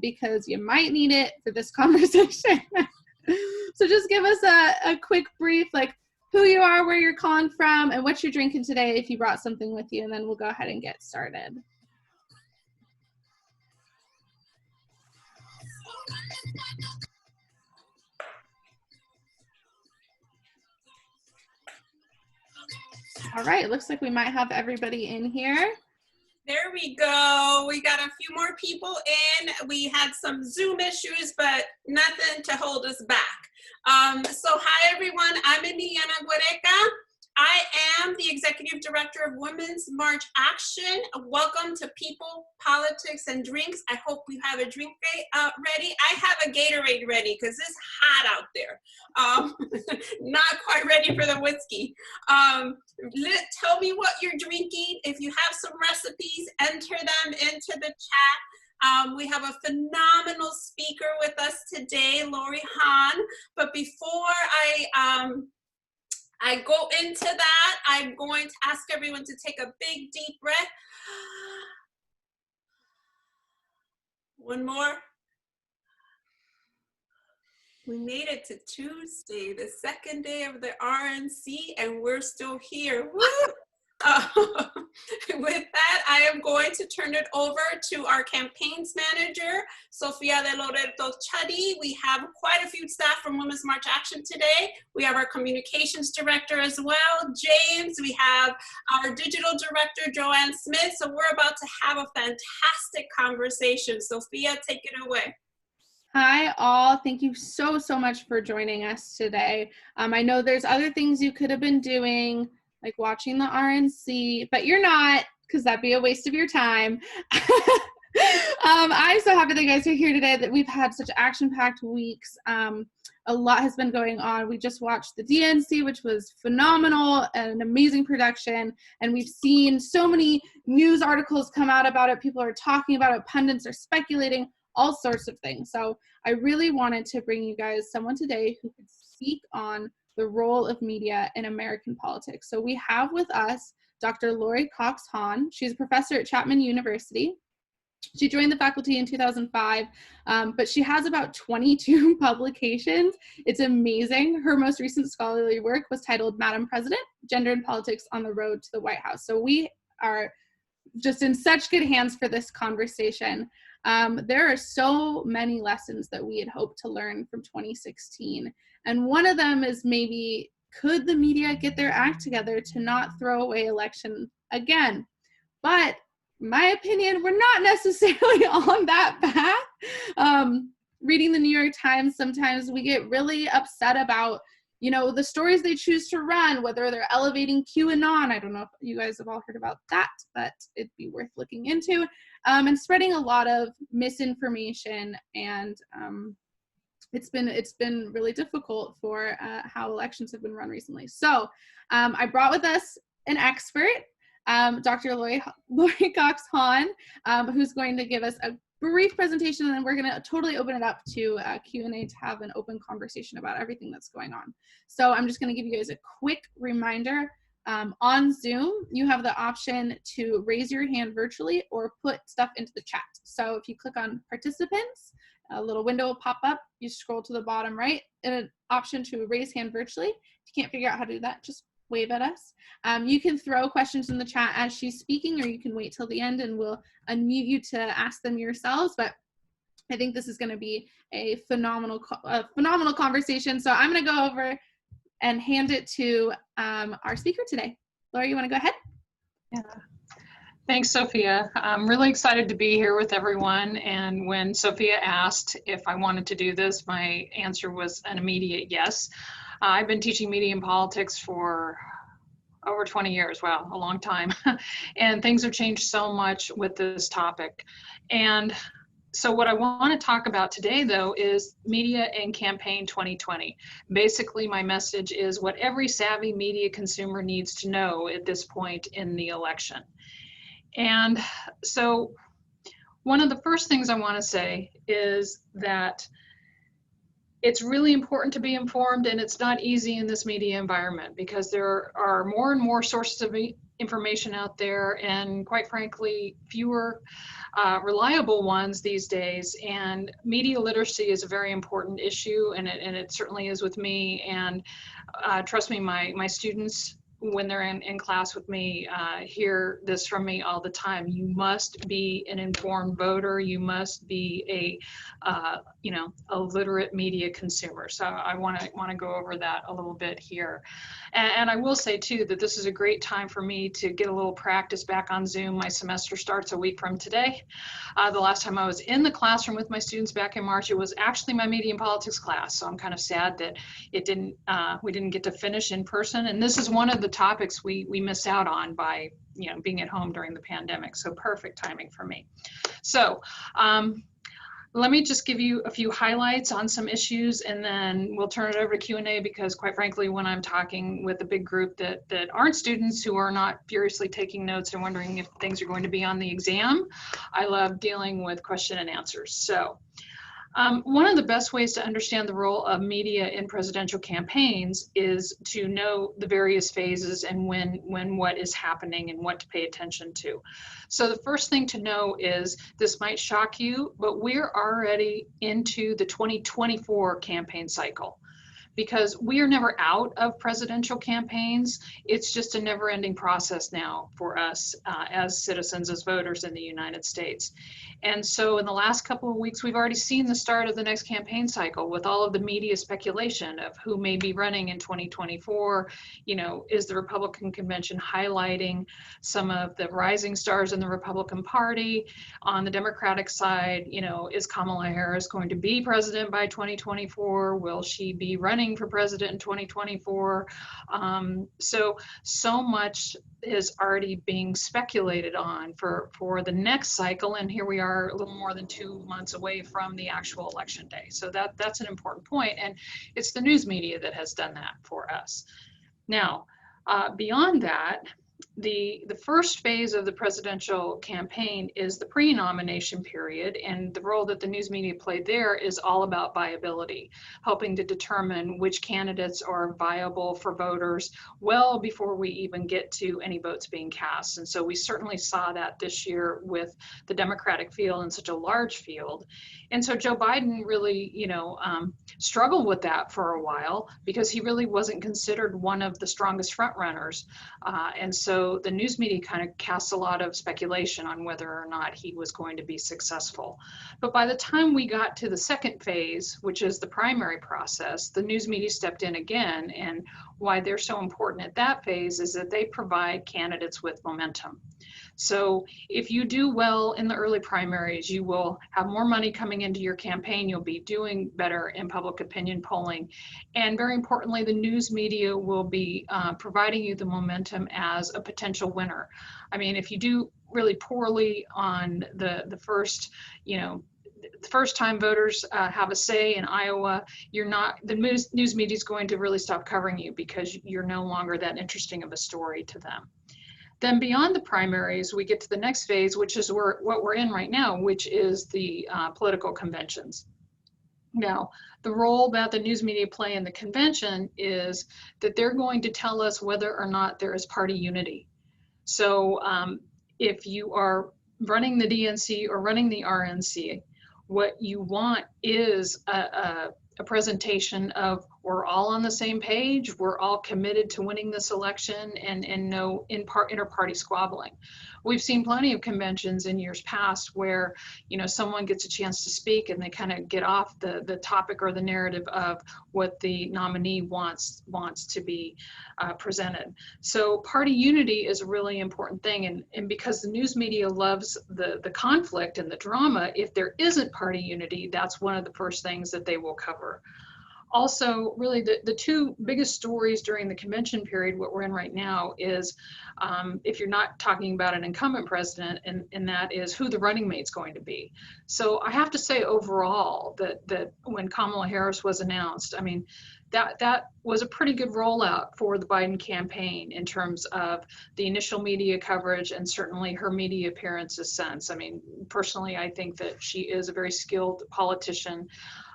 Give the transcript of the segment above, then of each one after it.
because you might need it for this conversation. So just give us a quick brief, like who you are, where you're calling from, and what you're drinking today if you brought something with you, and then we'll go ahead and get started. All right, looks like we might have everybody in here. There we go. We got a few more people in. We had some Zoom issues, but nothing to hold us back. So hi everyone, I'm Indiana Guereca. I am the Executive Director of Women's March Action. Welcome to People, Politics, and Drinks. I hope you have a drink ready. I have a Gatorade ready because it's hot out there. Not quite ready for the whiskey. Tell me what you're drinking. If you have some recipes, enter them into the chat. We have a phenomenal speaker with us today, Cox Han. But before I go into that, I'm going to ask everyone to take a big, deep breath. One more. We made it to Tuesday, the second day of the RNC, and we're still here. Woo! With that, I am going to turn it over to our campaigns manager, Sofia de Loreto Chadi. We have quite a few staff from Women's March Action today. We have our communications director as well, James. We have our digital director, Joanne Smith. So we're about to have a fantastic conversation. Sofia, take it away. Hi all, thank you so much for joining us today. I know there's other things you could have been doing, like watching the RNC, but you're not, because that'd be a waste of your time. I'm so happy that you guys are here today, that we've had such action-packed weeks. A lot has been going on. We just watched the DNC, which was phenomenal, an amazing production, and we've seen so many news articles come out about it. People are talking about it, pundits are speculating, all sorts of things. So I really wanted to bring you guys someone today who could speak on the role of media in American politics. So we have with us Dr. Cox Han. She's a professor at Chapman University. She joined the faculty in 2005, but she has about 22 publications. It's amazing. Her most recent scholarly work was titled Madam President, Gender and Politics on the Road to the White House. So we are just in such good hands for this conversation. There are so many lessons that we had hoped to learn from 2016. And one of them is maybe, could the media get their act together to not throw away election again? But in my opinion, we're not necessarily on that path. Reading the New York Times, sometimes we get really upset about, you know, the stories they choose to run, whether they're elevating QAnon. I don't know if you guys have all heard about that, but it'd be worth looking into. And spreading a lot of misinformation, and it's been really difficult for how elections have been run recently. So I brought with us an expert, Dr. Cox Han, who's going to give us a brief presentation, and then we're going to totally open it up to Q&A to have an open conversation about everything that's going on. So I'm just going to give you guys a quick reminder. On Zoom, you have the option to raise your hand virtually or put stuff into the chat. So if you click on participants, a little window will pop up. You scroll to the bottom right, and an option to raise hand virtually. If you can't figure out how to do that, just wave at us. You can throw questions in the chat as she's speaking, or you can wait till the end and we'll unmute you to ask them yourselves. But I think this is going to be a phenomenal conversation. So I'm going to go over and hand it to our speaker today. Laura, you want to go ahead? Yeah. Thanks, Sophia. I'm really excited to be here with everyone. And when Sophia asked if I wanted to do this, my answer was an immediate yes. I've been teaching media and politics for over 20 years. Wow, a long time. And things have changed so much with this topic. And so what I want to talk about today, though, is media and campaign 2020. Basically, my message is what every savvy media consumer needs to know at this point in the election. And so one of the first things I want to say is that it's really important to be informed, and it's not easy in this media environment because there are more and more sources of information out there, and quite frankly, fewer reliable ones these days. And media literacy is a very important issue, and it certainly is with me. And trust me, my students, when they're in class with me, hear this from me all the time. You must be an informed voter. You must be a literate media consumer. So I want to go over that a little bit here. And I will say too that this is a great time for me to get a little practice back on Zoom. My semester starts a week from today. The last time I was in the classroom with my students back in March, it was actually my media and politics class. So I'm kind of sad that we didn't get to finish in person. And this is one of the topics we missed out on by being at home during the pandemic. So perfect timing for me. So let me just give you a few highlights on some issues, and then we'll turn it over to Q&A, because quite frankly, when I'm talking with a big group that aren't students, who are not furiously taking notes and wondering if things are going to be on the exam, I love dealing with question and answers. So one of the best ways to understand the role of media in presidential campaigns is to know the various phases and when what is happening and what to pay attention to. So the first thing to know is, this might shock you, but we're already into the 2024 campaign cycle, because we are never out of presidential campaigns. It's just a never-ending process now for us as citizens, as voters in the United States. And so in the last couple of weeks, we've already seen the start of the next campaign cycle with all of the media speculation of who may be running in 2024. Is the Republican convention highlighting some of the rising stars in the Republican Party? On the Democratic side, is Kamala Harris going to be president by 2024? Will she be running for president in 2024? So much is already being speculated on for the next cycle, and here we are a little more than 2 months away from the actual election day. So that's an important point, and it's the news media that has done that for us. Now, beyond that, the first phase of the presidential campaign is the pre-nomination period, and the role that the news media played there is all about viability, helping to determine which candidates are viable for voters well before we even get to any votes being cast. And so we certainly saw that this year with the Democratic field in such a large field. And so Joe Biden really, struggled with that for a while, because he really wasn't considered one of the strongest frontrunners. And so the news media kind of cast a lot of speculation on whether or not he was going to be successful. But by the time we got to the second phase, which is the primary process, the news media stepped in again. And why they're so important at that phase is that they provide candidates with momentum. So if you do well in the early primaries, you will have more money coming into your campaign. You'll be doing better in public opinion polling. And very importantly, the news media will be providing you the momentum as a potential winner. I mean, if you do really poorly on the first, the first time voters have a say in Iowa, the news media is going to really stop covering you, because you're no longer that interesting of a story to them. Then beyond the primaries, we get to the next phase, which is what we're in right now, which is the political conventions. Now, the role that the news media play in the convention is that they're going to tell us whether or not there is party unity. So if you are running the DNC or running the RNC, what you want is a presentation of, we're all on the same page, we're all committed to winning this election, and no inter-party squabbling. We've seen plenty of conventions in years past where someone gets a chance to speak and they kind of get off the topic or the narrative of what the nominee wants to be presented. So party unity is a really important thing, and because the news media loves the conflict and the drama, if there isn't party unity, that's one of the first things that they will cover. Also, really the two biggest stories during the convention period, what we're in right now, is if you're not talking about an incumbent president, and that is who the running mate's going to be. So I have to say overall that when Kamala Harris was announced, I mean, that was a pretty good rollout for the Biden campaign in terms of the initial media coverage and certainly her media appearances since. I mean, personally, I think that she is a very skilled politician.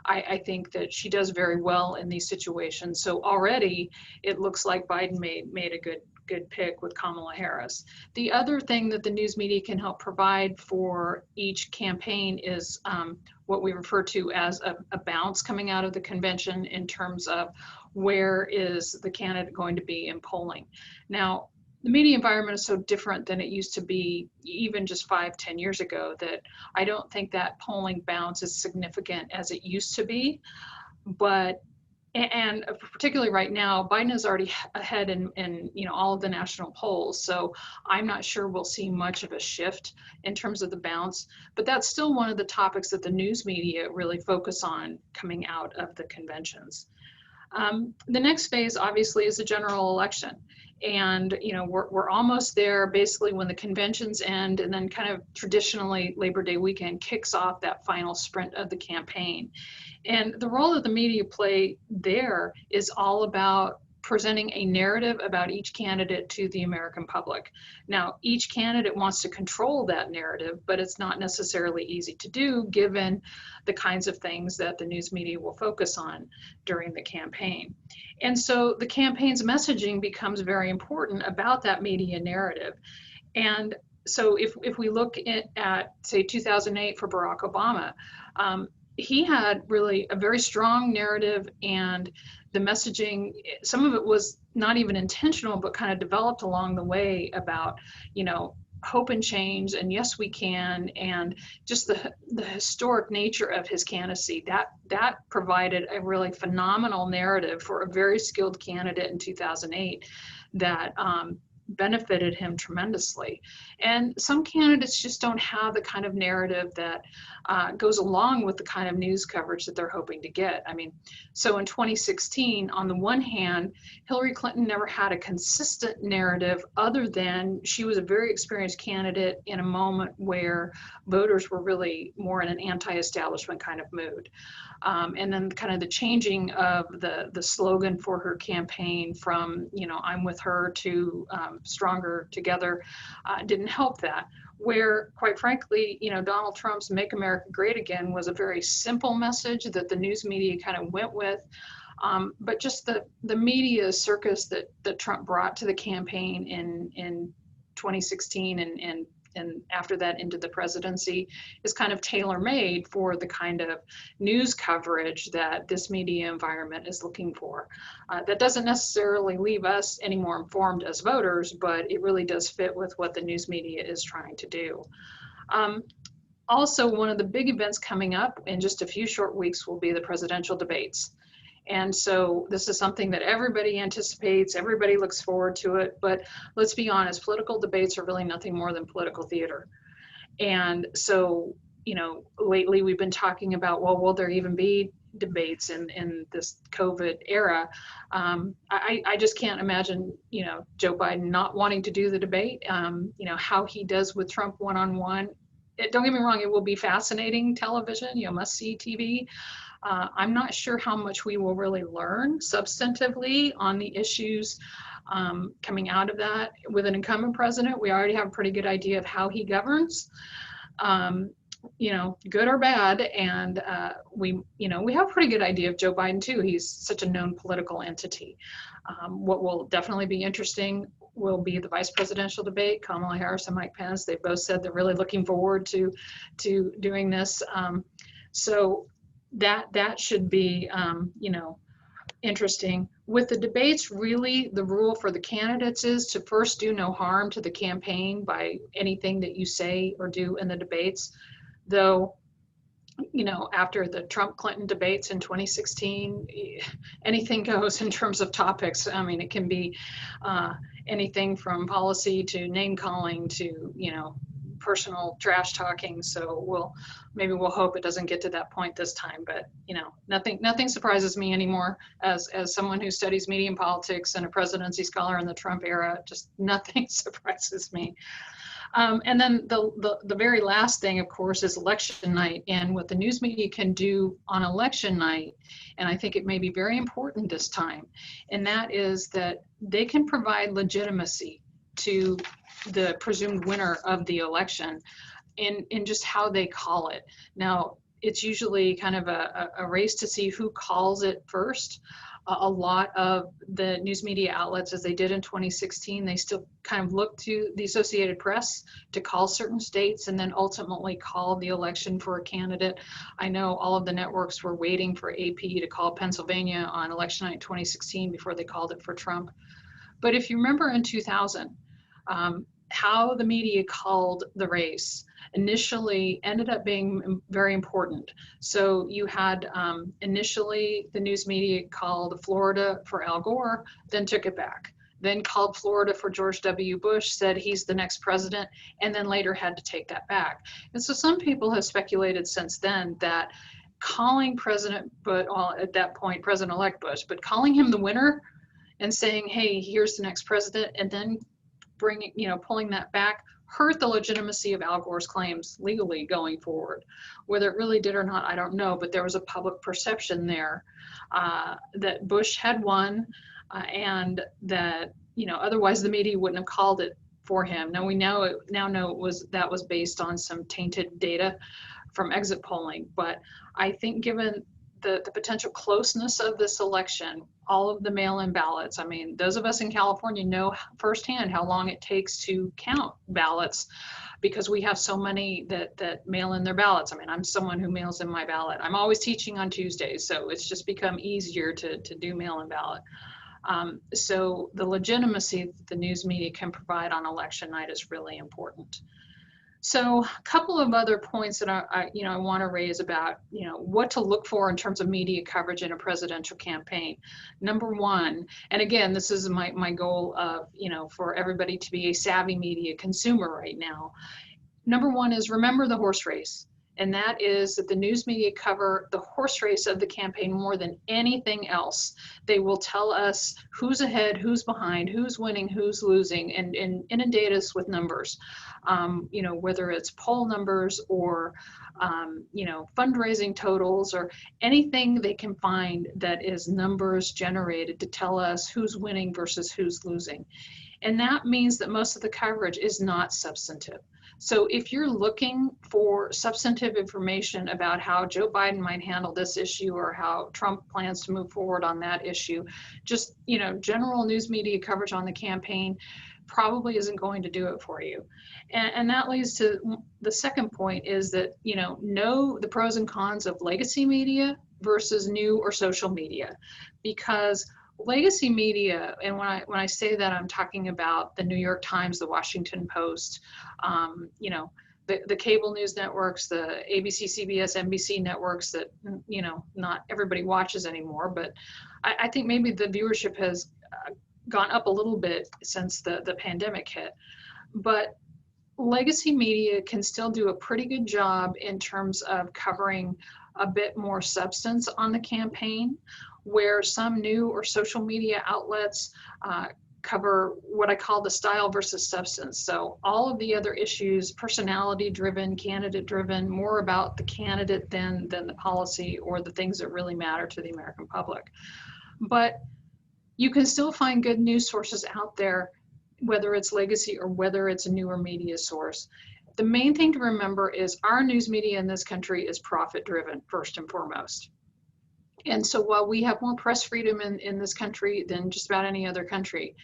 I think that she does very well in these situations. So already it looks like Biden made a good pick with Kamala Harris. The other thing that the news media can help provide for each campaign is what we refer to as a bounce coming out of the convention in terms of where is the candidate going to be in polling. Now, the media environment is so different than it used to be even just 5-10 years ago that I don't think that polling bounce is significant as it used to be. But and particularly right now, Biden is already ahead in all of the national polls. So I'm not sure we'll see much of a shift in terms of the bounce, but that's still one of the topics that the news media really focus on coming out of the conventions. The next phase obviously is the general election. And we're almost there basically when the conventions end, and then kind of traditionally Labor Day weekend kicks off that final sprint of the campaign. And the role that the media play there is all about presenting a narrative about each candidate to the American public. Now, each candidate wants to control that narrative, but it's not necessarily easy to do given the kinds of things that the news media will focus on during the campaign. And so the campaign's messaging becomes very important about that media narrative. And so if we look at say 2008 for Barack Obama, he had really a very strong narrative, and the messaging, some of it was not even intentional, but kind of developed along the way about, hope and change, and yes, we can, and just the historic nature of his candidacy. That provided a really phenomenal narrative for a very skilled candidate in 2008 that benefited him tremendously. And some candidates just don't have the kind of narrative that goes along with the kind of news coverage that they're hoping to get. I mean, so in 2016, on the one hand, Hillary Clinton never had a consistent narrative other than she was a very experienced candidate in a moment where voters were really more in an anti-establishment kind of mood. And then kind of the changing of the slogan for her campaign from, I'm with her to stronger together didn't help that. Where, quite frankly, Donald Trump's Make America Great Again was a very simple message that the news media kind of went with. But just the media circus that Trump brought to the campaign in 2016 and after that into the presidency is kind of tailor-made for the kind of news coverage that this media environment is looking for. That doesn't necessarily leave us any more informed as voters, but it really does fit with what the news media is trying to do. Also, one of the big events coming up in just a few short weeks will be the presidential debates. And so this is something that everybody anticipates, everybody looks forward to it, but let's be honest, political debates are really nothing more than political theater. And so, lately we've been talking about, well, will there even be debates in this COVID era? I just can't imagine, Joe Biden not wanting to do the debate, how he does with Trump one-on-one. Don't get me wrong, it will be fascinating television, must-see TV. I'm not sure how much we will really learn substantively on the issues coming out of that. With an incumbent president, we already have a pretty good idea of how he governs, good or bad. And we have a pretty good idea of Joe Biden too. He's such a known political entity. What will definitely be interesting will be the vice presidential debate. Kamala Harris and Mike Pence, they both said they're really looking forward to doing this. So that should be, interesting. With the debates, really the rule for the candidates is to first do no harm to the campaign by anything that you say or do in the debates. Though, after the Trump-Clinton debates in 2016, anything goes in terms of topics. I mean, it can be anything from policy to name calling to, personal trash talking. So maybe we'll hope it doesn't get to that point this time, but nothing surprises me anymore as someone who studies media and politics and a presidency scholar in the Trump era. Just nothing surprises me. And then the very last thing, of course, is election night, and what the news media can do on election night, and I think it may be very important this time, and that is that they can provide legitimacy to the presumed winner of the election in just how they call it. Now, it's usually kind of a race to see who calls it first. A lot of the news media outlets, as they did in 2016, they still kind of look to the Associated Press to call certain states and then ultimately call the election for a candidate. I know all of the networks were waiting for AP to call Pennsylvania on election night 2016 before they called it for Trump. But if you remember in 2000, how the media called the race initially ended up being very important. So you had initially the news media called Florida for Al Gore, then took it back, then called Florida for George W. Bush, said he's the next president, and then later had to take that back. And so some people have speculated since then that calling President, but well, at that point, President-elect Bush, but calling him the winner and saying, hey, here's the next president, and then pulling that back, hurt the legitimacy of Al Gore's claims legally going forward. Whether it really did or not, I don't know, but there was a public perception there that Bush had won and that, otherwise the media wouldn't have called it for him. Now we now know that was based on some tainted data from exit polling, but I think given the potential closeness of this election, all of the mail-in ballots. I mean, those of us in California know firsthand how long it takes to count ballots because we have so many that mail in their ballots. I mean, I'm someone who mails in my ballot. I'm always teaching on Tuesdays, so it's just become easier to do mail-in ballot. So the legitimacy that the news media can provide on election night is really important. So a couple of other points that I want to raise about, what to look for in terms of media coverage in a presidential campaign. Number one, and again, this is my goal of, for everybody to be a savvy media consumer right now. Number one is remember the horse race. And that is that the news media cover the horse race of the campaign more than anything else. They will tell us who's ahead, who's behind, who's winning, who's losing, and inundate us with numbers. Whether it's poll numbers or, fundraising totals or anything they can find that is numbers generated to tell us who's winning versus who's losing. And that means that most of the coverage is not substantive. So if you're looking for substantive information about how Joe Biden might handle this issue or how Trump plans to move forward on that issue, just, general news media coverage on the campaign probably isn't going to do it for you. And that leads to the second point is that, know the pros and cons of legacy media versus new or social media, because legacy media, and when I say that, I'm talking about the New York Times, the Washington Post, the cable news networks, the ABC, CBS, NBC networks that, not everybody watches anymore, but I think maybe the viewership has gone up a little bit since the pandemic hit. But legacy media can still do a pretty good job in terms of covering a bit more substance on the campaign, where some new or social media outlets cover what I call the style versus substance. So all of the other issues, personality driven, candidate driven, more about the candidate than the policy or the things that really matter to the American public. But you can still find good news sources out there, whether it's legacy or whether it's a newer media source. The main thing to remember is our news media in this country is profit driven, first and foremost. And so while we have more press freedom in this country than just about any other country,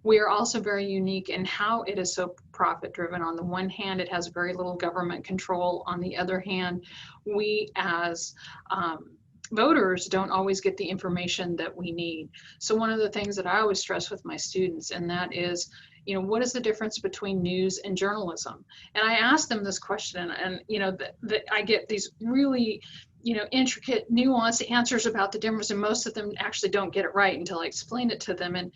we are also very unique in how it is so profit driven. On the one hand, it has very little government control. On the other hand, we as voters don't always get the information that we need. So one of the things that I always stress with my students, and that is, what is the difference between news and journalism? And I ask them this question, and I get these really intricate, nuanced answers about the difference, and most of them actually don't get it right until I explain it to them. And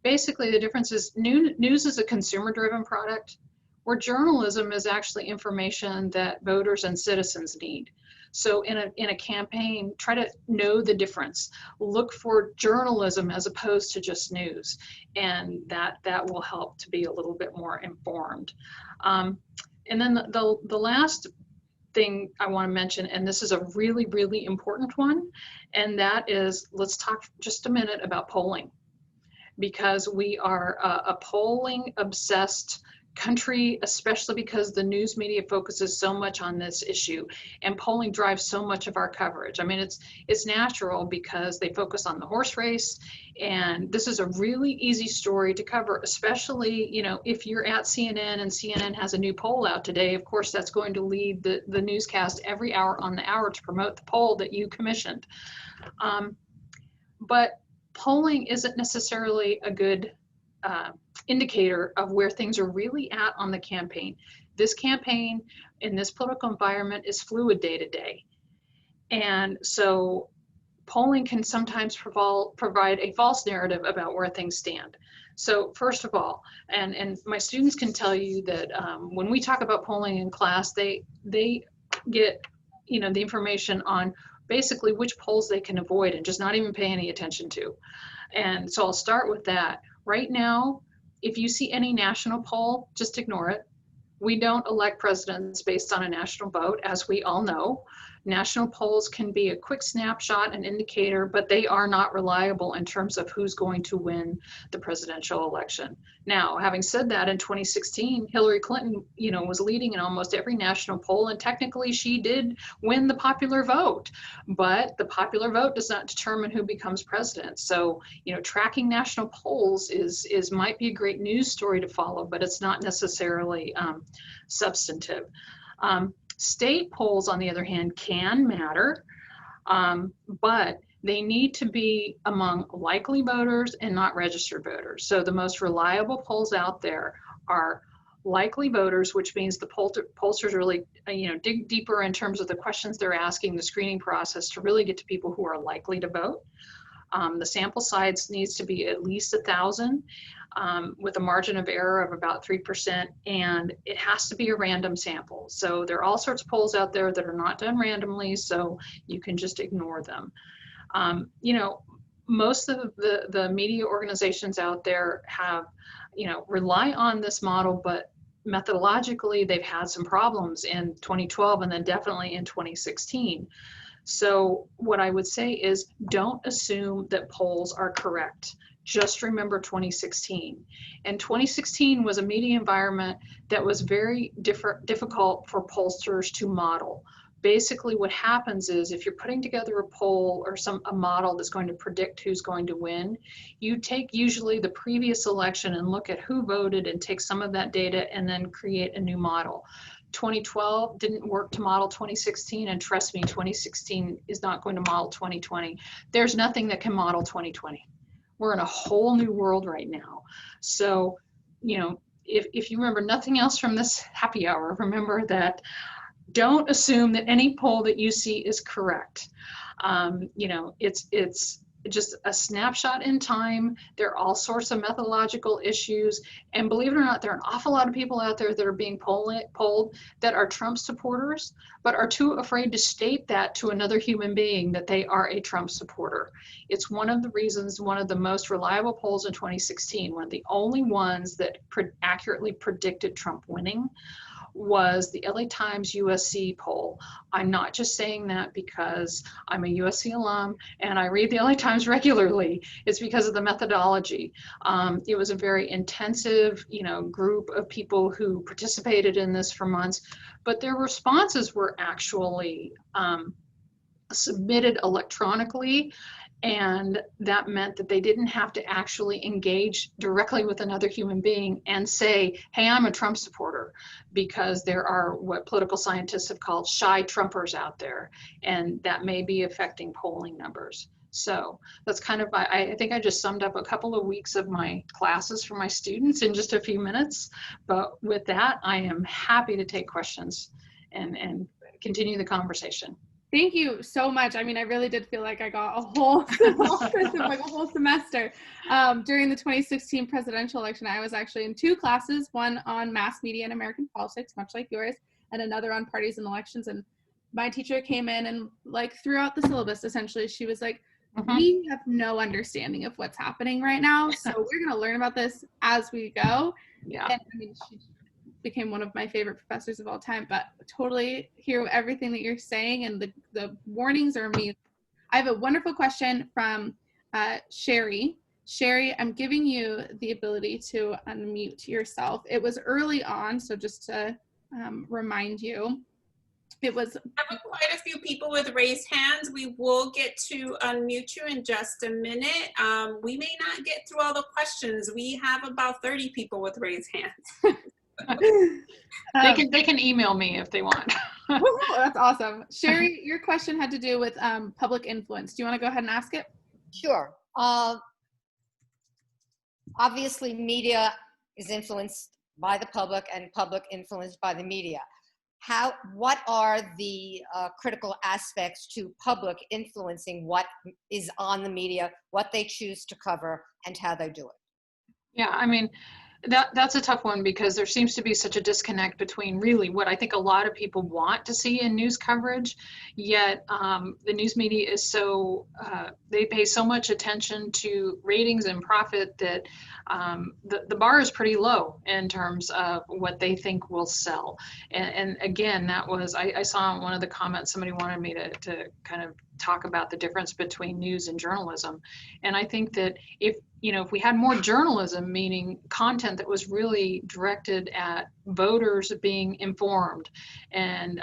basically the difference is news is a consumer-driven product, where journalism is actually information that voters and citizens need. So in a campaign, try to know the difference. Look for journalism as opposed to just news, and that will help to be a little bit more informed. And then the last thing I want to mention, and this is a really, really important one, and that is, let's talk just a minute about polling, because we are a polling obsessed country, especially because the news media focuses so much on this issue and polling drives so much of our coverage. I mean, it's natural because they focus on the horse race, and this is a really easy story to cover, especially, you know, if you're at CNN and CNN has a new poll out today. Of course, that's going to lead the newscast every hour on the hour to promote the poll that you commissioned. But polling isn't necessarily a good indicator of where things are really at on the campaign. This campaign in this political environment is fluid day to day. And so polling can sometimes provide a false narrative about where things stand. So first of all, and my students can tell you that when we talk about polling in class, they get, you know, the information on basically which polls they can avoid and just not even pay any attention to. And so I'll start with that. Right now, if you see any national poll, just ignore it. We don't elect presidents based on a national vote, as we all know. National polls can be a quick snapshot, an indicator, but they are not reliable in terms of who's going to win the presidential election. Now, having said that, in 2016, Hillary Clinton, you know, was leading in almost every national poll, and technically she did win the popular vote, but the popular vote does not determine who becomes president. So, you know, tracking national polls might be a great news story to follow, but it's not necessarily substantive. State polls, on the other hand, can matter, but they need to be among likely voters and not registered voters. So the most reliable polls out there are likely voters, which means the pollsters really, you know, dig deeper in terms of the questions they're asking, the screening process to really get to people who are likely to vote. The sample size needs to be at least 1,000 with a margin of error of about 3%, and it has to be a random sample. So there are all sorts of polls out there that are not done randomly, so you can just ignore them. You know, most of the media organizations out there have, you know, rely on this model, but methodologically they've had some problems in 2012 and then definitely in 2016. So what I would say is don't assume that polls are correct. Just remember 2016. And 2016 was a media environment that was very difficult for pollsters to model. Basically what happens is if you're putting together a poll or a model that's going to predict who's going to win, you take usually the previous election and look at who voted and take some of that data and then create a new model. 2012 didn't work to model 2016, and trust me, 2016 is not going to model 2020. There's nothing that can model 2020. We're in a whole new world right now. So, you know, if you remember nothing else from this happy hour, remember that don't assume that any poll that you see is correct. You know, it's just a snapshot in time. There are all sorts of methodological issues. And believe it or not, there are an awful lot of people out there that are being polled that are Trump supporters, but are too afraid to state that to another human being that they are a Trump supporter. It's one of the reasons, one of the most reliable polls in 2016, one of the only ones that accurately predicted Trump winning, was the LA Times USC poll. I'm not just saying that because I'm a USC alum and I read the LA Times regularly. It's because of the methodology. It was a very intensive, you know, group of people who participated in this for months, but their responses were actually submitted electronically. And that meant that they didn't have to actually engage directly with another human being and say, hey, I'm a Trump supporter, because there are what political scientists have called shy Trumpers out there, and that may be affecting polling numbers. So that's kind of, I think I just summed up a couple of weeks of my classes for my students in just a few minutes. But with that, I am happy to take questions and continue the conversation. Thank you so much. I mean, I really did feel like I got a whole like a whole semester. During the 2016 presidential election, I was actually in two classes, one on mass media and American politics, much like yours, and another on parties and elections. And my teacher came in and like throughout the syllabus, essentially, she was like, we have no understanding of what's happening right now. So we're going to learn about this as we go. Yeah. And I mean, she became one of my favorite professors of all time, but totally hear everything that you're saying, and the warnings are amazing. I have a wonderful question from Sherry. Sherry, I'm giving you the ability to unmute yourself. It was early on, so just to remind you, it was. I have quite a few people with raised hands. We will get to unmute you in just a minute. We may not get through all the questions. We have about 30 people with raised hands. They can email me if they want. That's awesome. Sherry, your question had to do with public influence. Do you want to go ahead and ask it? Sure. Obviously, media is influenced by the public and public influenced by the media. What are the critical aspects to public influencing what is on the media, what they choose to cover, and how they do it? Yeah, I mean, that's a tough one because there seems to be such a disconnect between really what I think a lot of people want to see in news coverage, yet the news media is so, they pay so much attention to ratings and profit that the bar is pretty low in terms of what they think will sell. And again, that was, I saw in one of the comments, somebody wanted me to kind of talk about the difference between news and journalism. And I think that if we had more journalism, meaning content that was really directed at voters being informed and,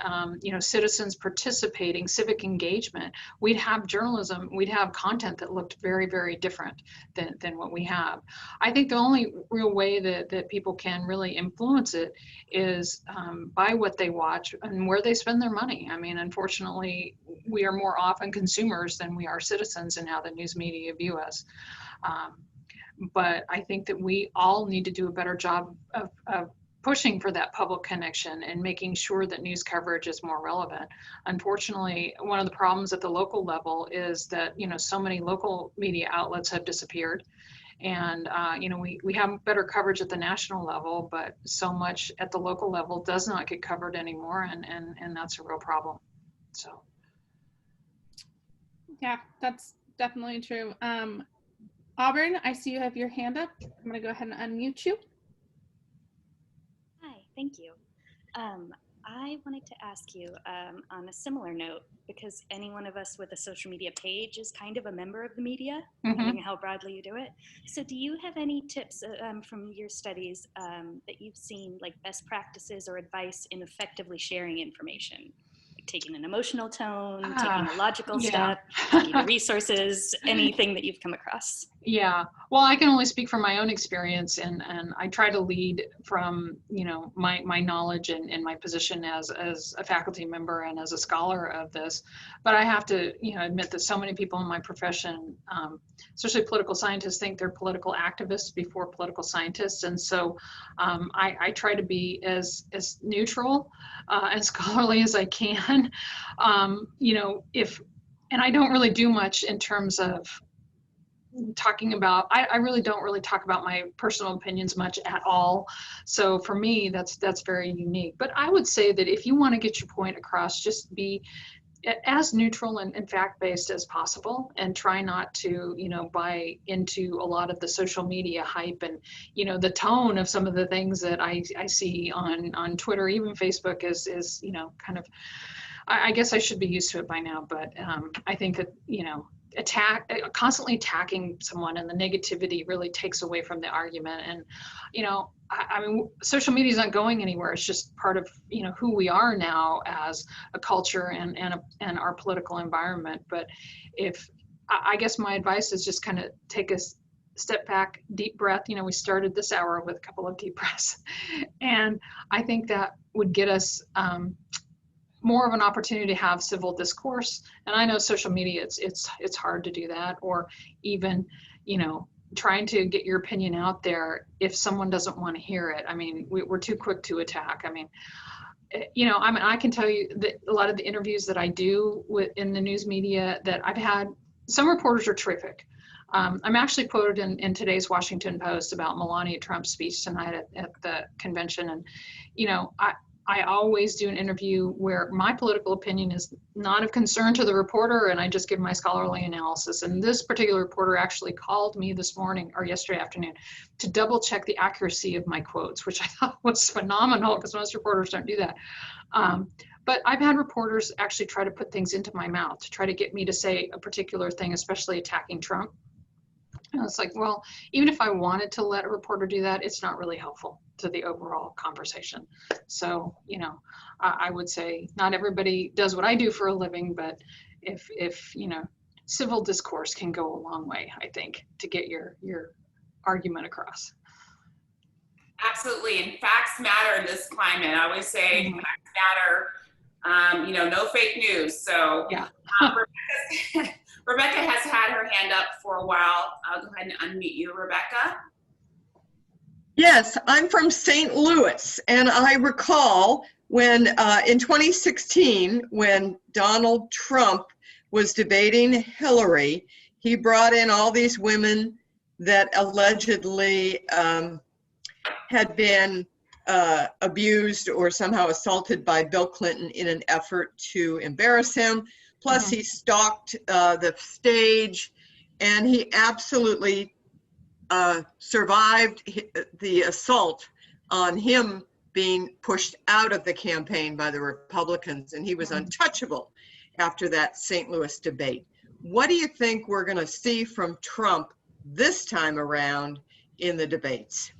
citizens participating, civic engagement, we'd have journalism, we'd have content that looked very, very different than what we have. I think the only real way that people can really influence it is by what they watch and where they spend their money. I mean, unfortunately, we are more often consumers than we are citizens in how the news media view us. But I think that we all need to do a better job of pushing for that public connection and making sure that news coverage is more relevant. Unfortunately, one of the problems at the local level is that, so many local media outlets have disappeared. And, we have better coverage at the national level, but so much at the local level does not get covered anymore. And that's a real problem. So. Yeah, that's definitely true. Auburn, I see you have your hand up. I'm going to go ahead and unmute you. Hi, thank you. I wanted to ask you on a similar note, because any one of us with a social media page is kind of a member of the media, depending on how broadly you do it. So do you have any tips from your studies that you've seen, like best practices or advice in effectively sharing information? Taking an emotional tone, taking a logical step, resources, anything that you've come across? Yeah, well, I can only speak from my own experience, and I try to lead from, my knowledge and my position as a faculty member and as a scholar of this. But I have to, admit that so many people in my profession, especially political scientists, think they're political activists before political scientists. And so I try to be as neutral and scholarly as I can. And I don't really do much in terms of talking about, I really don't really talk about my personal opinions much at all. So for me, that's very unique. But I would say that if you want to get your point across, just be as neutral and fact-based as possible, and try not to, buy into a lot of the social media hype and, the tone of some of the things that I see on Twitter, even Facebook is kind of, I guess I should be used to it by now, but I think that, constantly attacking someone and the negativity really takes away from the argument. And, I mean, social media is not going anywhere. It's just part of, who we are now as a culture and our political environment. But I guess my advice is just kind of take a step back, deep breath. We started this hour with a couple of deep breaths, and I think that would get us more of an opportunity to have civil discourse. And I know social media, it's hard to do that, or even, trying to get your opinion out there if someone doesn't want to hear it. I mean, we're too quick to attack. I mean, I can tell you that a lot of the interviews that I do in the news media that I've had, some reporters are terrific. I'm actually quoted in today's Washington Post about Melania Trump's speech tonight at the convention. And, I always do an interview where my political opinion is not of concern to the reporter, and I just give my scholarly analysis. And this particular reporter actually called me this morning or yesterday afternoon to double check the accuracy of my quotes, which I thought was phenomenal because most reporters don't do that. But I've had reporters actually try to put things into my mouth to try to get me to say a particular thing, especially attacking Trump. It's like, well, even if I wanted to let a reporter do that, it's not really helpful to the overall conversation. So, I would say not everybody does what I do for a living, but if civil discourse can go a long way, I think, to get your argument across. Absolutely, and facts matter in this climate. I always say facts matter. No fake news. So yeah. Rebecca has had her hand up for a while. I'll go ahead and unmute you, Rebecca. Yes, I'm from St. Louis, and I recall when in 2016, when Donald Trump was debating Hillary, he brought in all these women that allegedly had been abused or somehow assaulted by Bill Clinton in an effort to embarrass him. Plus, he stalked the stage, and he absolutely survived the assault on him being pushed out of the campaign by the Republicans, and he was untouchable after that St. Louis debate. What do you think we're going to see from Trump this time around in the debates?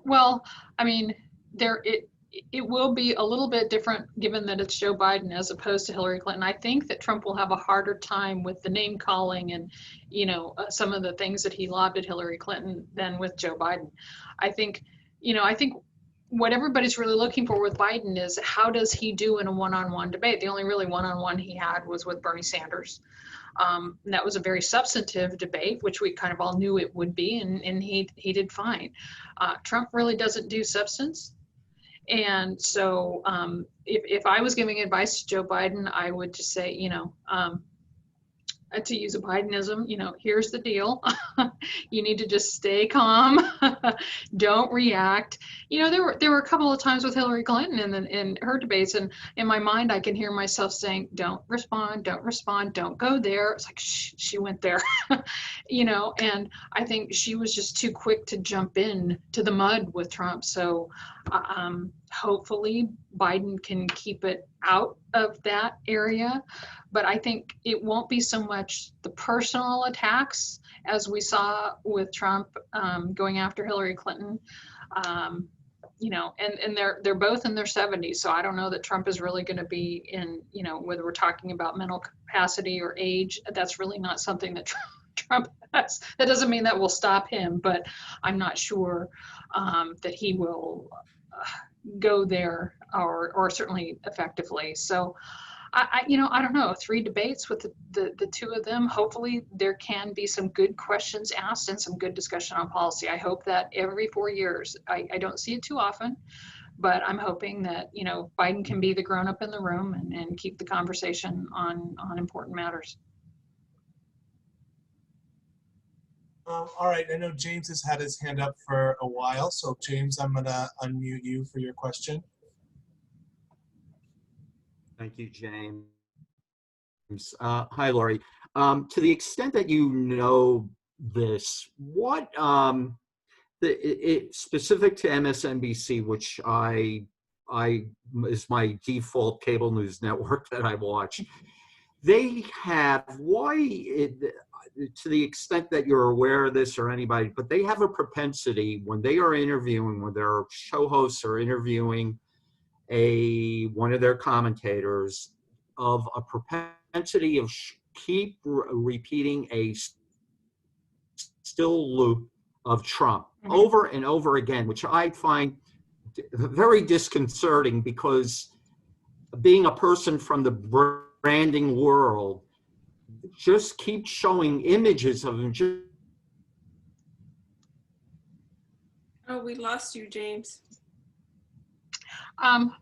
Well, I mean, it will be a little bit different given that it's Joe Biden as opposed to Hillary Clinton. I think that Trump will have a harder time with the name calling and, some of the things that he lobbed at Hillary Clinton than with Joe Biden. I think what everybody's really looking for with Biden is how does he do in a one-on-one debate? The only really one-on-one he had was with Bernie Sanders. And that was a very substantive debate, which we kind of all knew it would be, and he did fine. Trump really doesn't do substance. And so if I was giving advice to Joe Biden, I would just say, to use a Bidenism, here's the deal. You need to just stay calm. Don't react. There were a couple of times with Hillary Clinton in her debates, and in my mind, I can hear myself saying, don't respond, don't go there. It's like, shh, she went there, and I think she was just too quick to jump in to the mud with Trump. So hopefully Biden can keep it out of that area. But I think it won't be so much the personal attacks as we saw with Trump going after Hillary Clinton. And they're both in their 70s. So I don't know that Trump is really going to be in, whether we're talking about mental capacity or age, that's really not something that Trump has. That doesn't mean that will stop him, but I'm not sure that he will go there or certainly effectively. So I don't know, 3 debates with the two of them. Hopefully there can be some good questions asked and some good discussion on policy. I hope that every 4 years, I don't see it too often, but I'm hoping that, Biden can be the grown up in the room and keep the conversation on important matters. All right, I know James has had his hand up for a while, so James, I'm gonna unmute you for your question. Thank you, James. Hi, Lori. To the extent that you know this, what specific to MSNBC, which I is my default cable news network that I watch, they have to the extent that you're aware of this or anybody, but they have a propensity when they are interviewing, when their show hosts are interviewing one of their commentators, of a propensity of keep repeating a still loop of Trump over and over again, which I find very disconcerting because being a person from the branding world, just keep showing images of him. Oh, we lost you, James. Um,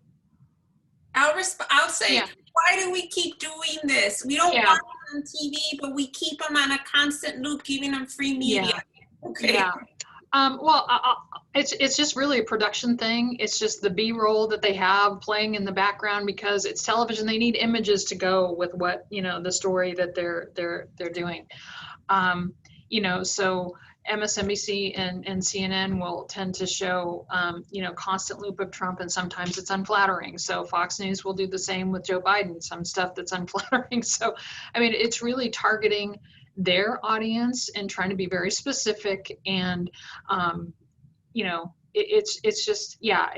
I'll say, yeah. Why do we keep doing this? We don't want them on TV, but we keep them on a constant loop, giving them free media. Yeah. Okay. Yeah. Well, it's just really a production thing. It's just the B-roll that they have playing in the background because it's television. They need images to go with what, the story that they're doing. So MSNBC and CNN will tend to show, constant loop of Trump, and sometimes it's unflattering. So Fox News will do the same with Joe Biden, some stuff that's unflattering. So, I mean, it's really targeting their audience and trying to be very specific. And, you know, it's just, yeah,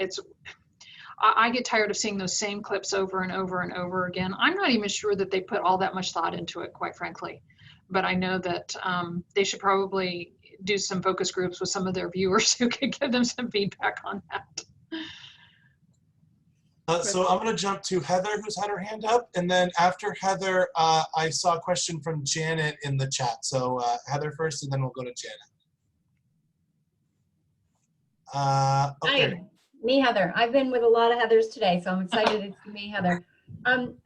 I get tired of seeing those same clips over and over and over again. I'm not even sure that they put all that much thought into it, quite frankly. But I know that they should probably do some focus groups with some of their viewers who could give them some feedback on that. So I'm going to jump to Heather, who's had her hand up. And then after Heather, I saw a question from Janet in the chat. So Heather first, and then we'll go to Janet. Okay. Hi, me, Heather. I've been with a lot of Heathers today, so I'm excited to see me, Heather.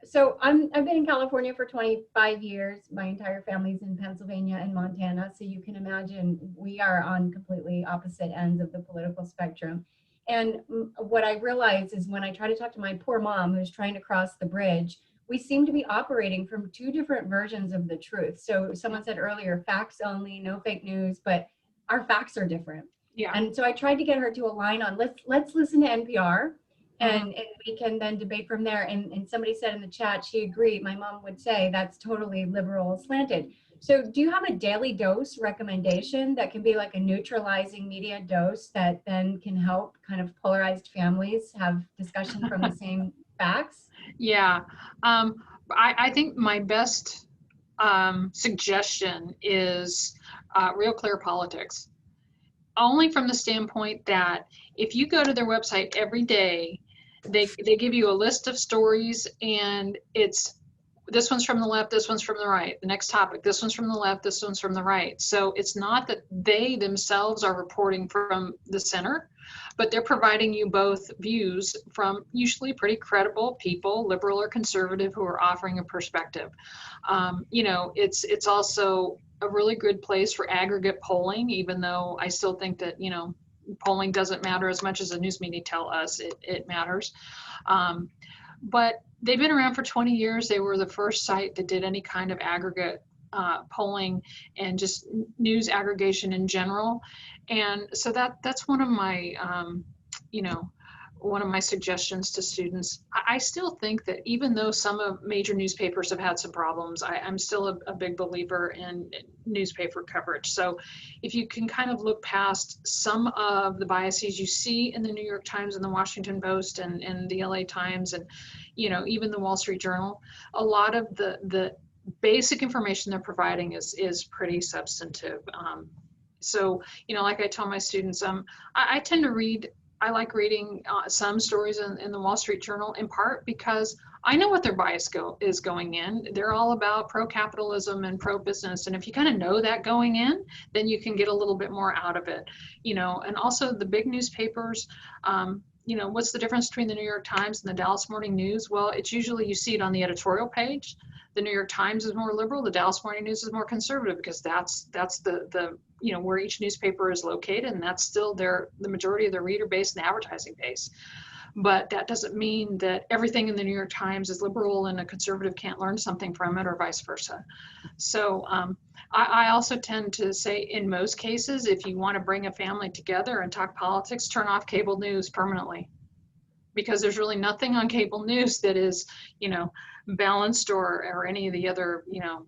So I've been in California for 25 years. My entire family's in Pennsylvania and Montana. So you can imagine we are on completely opposite ends of the political spectrum. And what I realized is when I try to talk to my poor mom who's trying to cross the bridge, we seem to be operating from two different versions of the truth. So someone said earlier, facts only, no fake news, but our facts are different. Yeah. And so I tried to get her to align on let's listen to NPR and we can then debate from there. And somebody said in the chat, she agreed, my mom would say that's totally liberal slanted. So do you have a daily dose recommendation that can be like a neutralizing media dose that then can help kind of polarized families have discussion from the same facts? Yeah, I think my best suggestion is Real Clear Politics. Only from the standpoint that if you go to their website every day, they give you a list of stories, and it's this one's from the left, this one's from the right, the next topic, this one's from the left, this one's from the right. So it's not that they themselves are reporting from the center, but they're providing you both views from usually pretty credible people, liberal or conservative, who are offering a perspective. You know, it's also a really good place for aggregate polling, even though I still think that, you know, polling doesn't matter as much as the news media tell us it matters. But they've been around for 20 years. They were the first site that did any kind of aggregate polling and just news aggregation in general. And so that's one of my, you know, one of my suggestions to students. I still think that even though some of major newspapers have had some problems, I'm still a big believer in newspaper coverage. So if you can kind of look past some of the biases you see in the New York Times and the Washington Post and the LA Times and, you know, even the Wall Street Journal, a lot of the basic information they're providing is pretty substantive. So, you know, like I tell my students, I tend to read, I like reading some stories in the Wall Street Journal, in part because I know what their bias is going in. They're all about pro-capitalism and pro-business. And if you kind of know that going in, then you can get a little bit more out of it, you know. And also the big newspapers, you know, what's the difference between the New York Times and the Dallas Morning News? Well, it's usually you see it on the editorial page. The New York Times is more liberal. The Dallas Morning News is more conservative because that's the you know, where each newspaper is located, and that's still the majority of their reader base and advertising base. But that doesn't mean that everything in the New York Times is liberal and a conservative can't learn something from it, or vice versa. So I also tend to say, in most cases, if you want to bring a family together and talk politics, turn off cable news permanently, because there's really nothing on cable news that is, you know, balanced or any of the other, you know,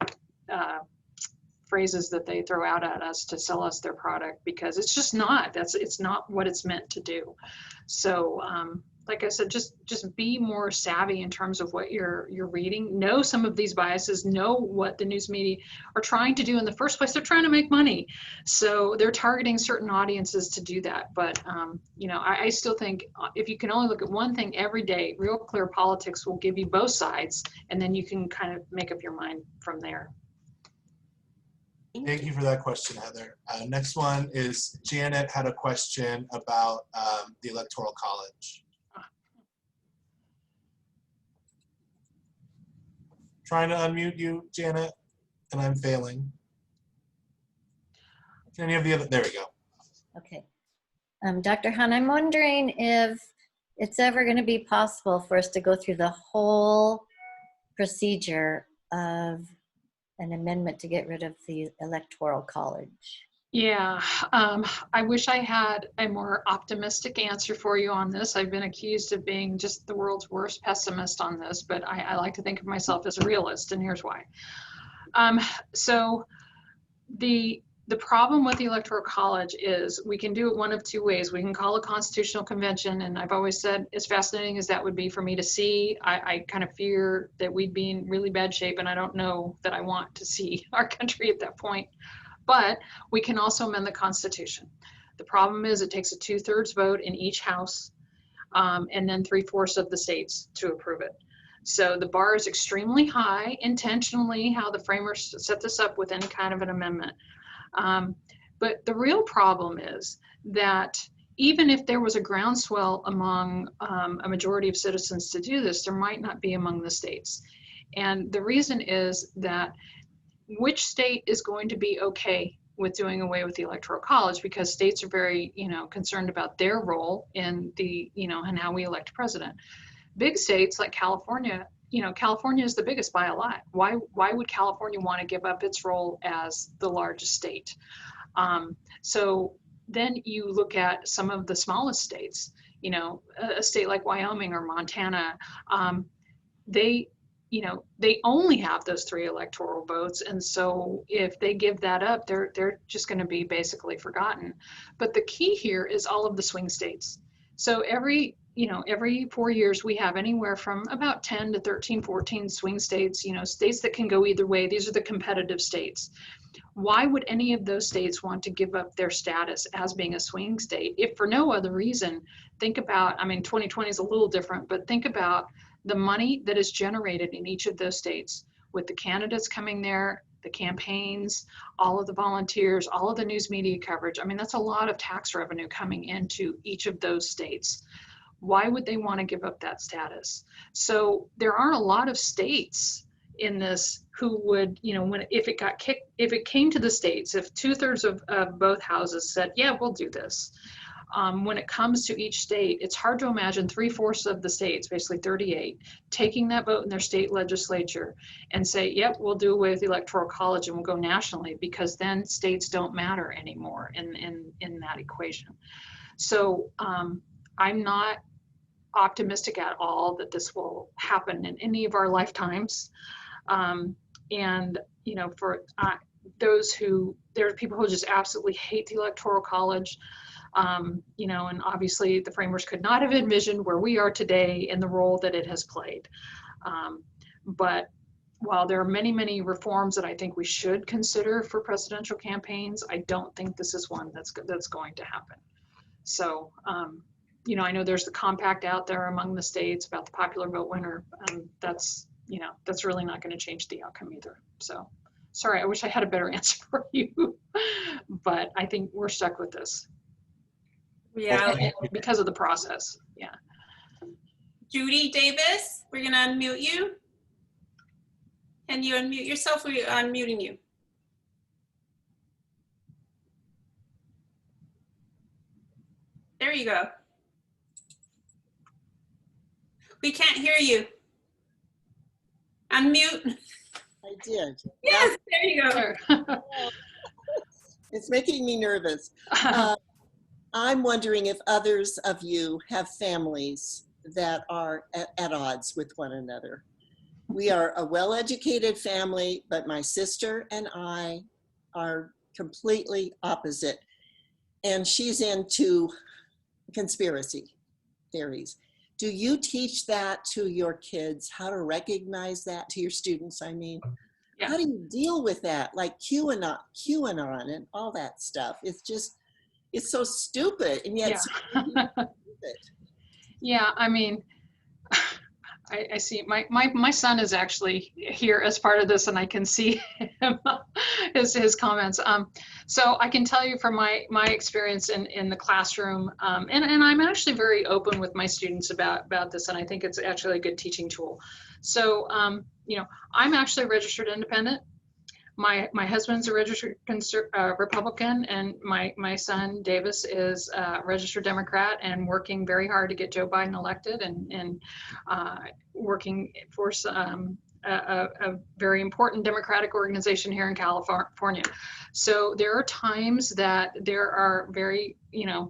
phrases that they throw out at us to sell us their product, because it's just not, it's not what it's meant to do. So like I said, just be more savvy in terms of what you're reading. Know some of these biases, know what the news media are trying to do in the first place. They're trying to make money. So they're targeting certain audiences to do that. But you know, I still think if you can only look at one thing every day, Real Clear Politics will give you both sides, and then you can kind of make up your mind from there. Thank you for that question, Heather. Next one is Janet had a question about the Electoral College. Trying to unmute you, Janet, and I'm failing. Any of the other, there we go. Okay. Dr. Han, I'm wondering if it's ever going to be possible for us to go through the whole procedure of an amendment to get rid of the Electoral College. Yeah, I wish I had a more optimistic answer for you on this. I've been accused of being just the world's worst pessimist on this, but I like to think of myself as a realist, and here's why. So The problem with the Electoral College is we can do it one of two ways. We can call a constitutional convention, and I've always said, as fascinating as that would be for me to see, I kind of fear that we'd be in really bad shape, and I don't know that I want to see our country at that point. But we can also amend the Constitution. The problem is it takes a 2/3 vote in each house, and then 3/4 of the states to approve it. So the bar is extremely high, intentionally, how the framers set this up with any kind of an amendment. But the real problem is that even if there was a groundswell among a majority of citizens to do this, there might not be among the states. And the reason is that which state is going to be okay with doing away with the Electoral College, because states are very, concerned about their role in the, and how we elect a president. Big states like California, California is the biggest by a lot. Why would California want to give up its role as the largest state? So then you look at some of the smallest states, a state like Wyoming or Montana, they only have those 3 electoral votes. And so if they give that up, they're just going to be basically forgotten. But the key here is all of the swing states. So every 4 years we have anywhere from about 10 to 13, 14 swing states, states that can go either way. These are the competitive states. Why would any of those states want to give up their status as being a swing state? If for no other reason, think about, 2020 is a little different, but think about the money that is generated in each of those states with the candidates coming there, the campaigns, all of the volunteers, all of the news media coverage. That's a lot of tax revenue coming into each of those states. Why would they want to give up that status? So there aren't a lot of states in this who would, if it came to the states, if 2/3 of both houses said, yeah, we'll do this. When it comes to each state, it's hard to imagine 3/4 of the states, basically 38, taking that vote in their state legislature and say, yep, we'll do away with the Electoral College and we'll go nationally, because then states don't matter anymore in that equation. So I'm not optimistic at all that this will happen in any of our lifetimes. And, for there are people who just absolutely hate the Electoral College. And obviously the framers could not have envisioned where we are today and the role that it has played. But while there are many, many reforms that I think we should consider for presidential campaigns, I don't think this is one that's going to happen. So, I know there's the compact out there among the states about the popular vote winner. That's really not going to change the outcome either. So, sorry, I wish I had a better answer for you, but I think we're stuck with this. Yeah. Because of the process. Yeah. Judy Davis, we're going to unmute you. Can you unmute yourself? We're unmuting you. There you go. We can't hear you. Unmute. I did. Yes, there you go. It's making me nervous. I'm wondering if others of you have families that are at odds with one another. We are a well-educated family, but my sister and I are completely opposite. And she's into conspiracy theories. Do you teach that to your kids, how to recognize that, to your students, I mean? Yeah. How do you deal with that? Like QAnon and all that stuff. It's just, it's so stupid, and yet so stupid. Yeah, I see. My son is actually here as part of this, and I can see him, his comments. So I can tell you from my experience in the classroom, and I'm actually very open with my students about this, and I think it's actually a good teaching tool. So I'm actually a registered independent. My husband's a registered Republican, and my son Davis is a registered Democrat, and working very hard to get Joe Biden elected, and working for a very important democratic organization here in California. So there are times that there are very,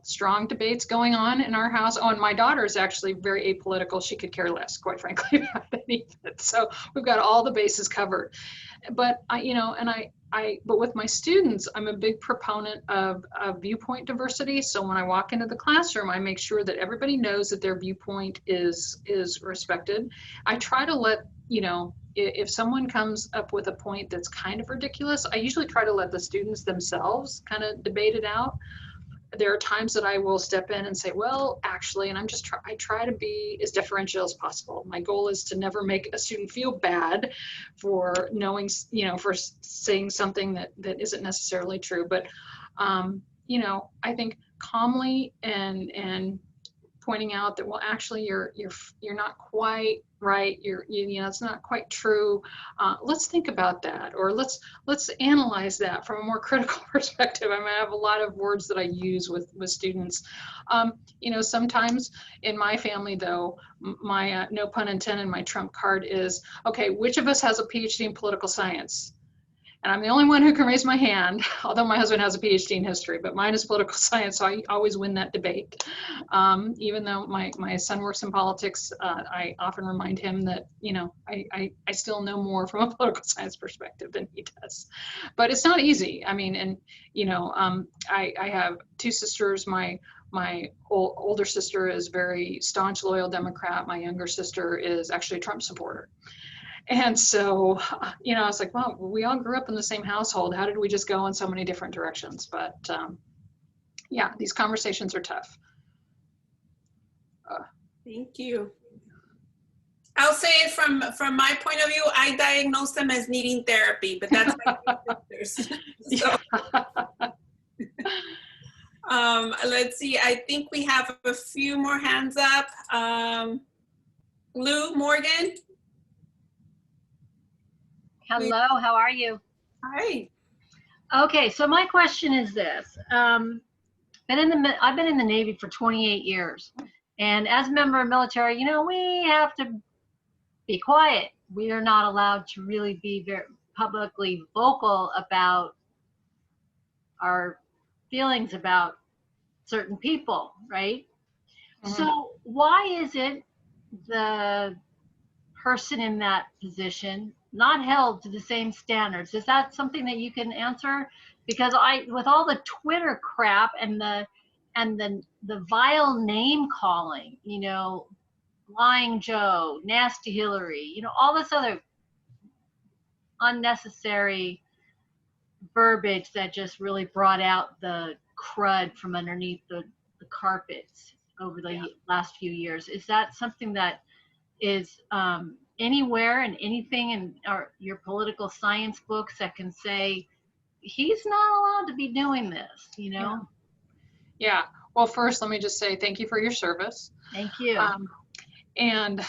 strong debates going on in our house. Oh, and my daughter is actually very apolitical. She could care less, quite frankly, about any of it. So we've got all the bases covered. But but with my students, I'm a big proponent of viewpoint diversity. So when I walk into the classroom, I make sure that everybody knows that their viewpoint is respected. I try to let, if someone comes up with a point that's kind of ridiculous, I usually try to let the students themselves kind of debate it out. There are times that I will step in and say, well, actually, and I try to be as differential as possible. My goal is to never make a student feel bad for knowing, for saying something that isn't necessarily true. But, I think calmly and pointing out that, well, actually, you're not quite right. It's not quite true. Let's think about that, or let's analyze that from a more critical perspective. I have a lot of words that I use with students. Sometimes in my family, though, my no pun intended, my trump card is, okay, which of us has a PhD in political science? And I'm the only one who can raise my hand, although my husband has a PhD in history, but mine is political science, so I always win that debate. Even though my son works in politics, I often remind him that, I still know more from a political science perspective than he does. But it's not easy. I mean, and, I have two sisters. My older sister is very staunch, loyal Democrat. My younger sister is actually a Trump supporter. And so, I was like, well, we all grew up in the same household. How did we just go in so many different directions? But yeah, these conversations are tough. Thank you. I'll say it from my point of view, I diagnose them as needing therapy, but that's my sisters. So, let's see, I think we have a few more hands up. Lou Morgan. Hello, how are you? Hi. Okay, so my question is this. I've been in the Navy for 28 years. And as a member of military, we have to be quiet. We are not allowed to really be very publicly vocal about our feelings about certain people, right? Mm-hmm. So why is it the person in that position not held to the same standards? Is that something that you can answer? Because with all the Twitter crap and the vile name calling, lying Joe, nasty Hillary, all this other unnecessary verbiage that just really brought out the crud from underneath the carpets over the last few years. Is that something that is anywhere and anything in your political science books that can say he's not allowed to be doing this, Yeah. Well, first, let me just say thank you for your service. Thank you. And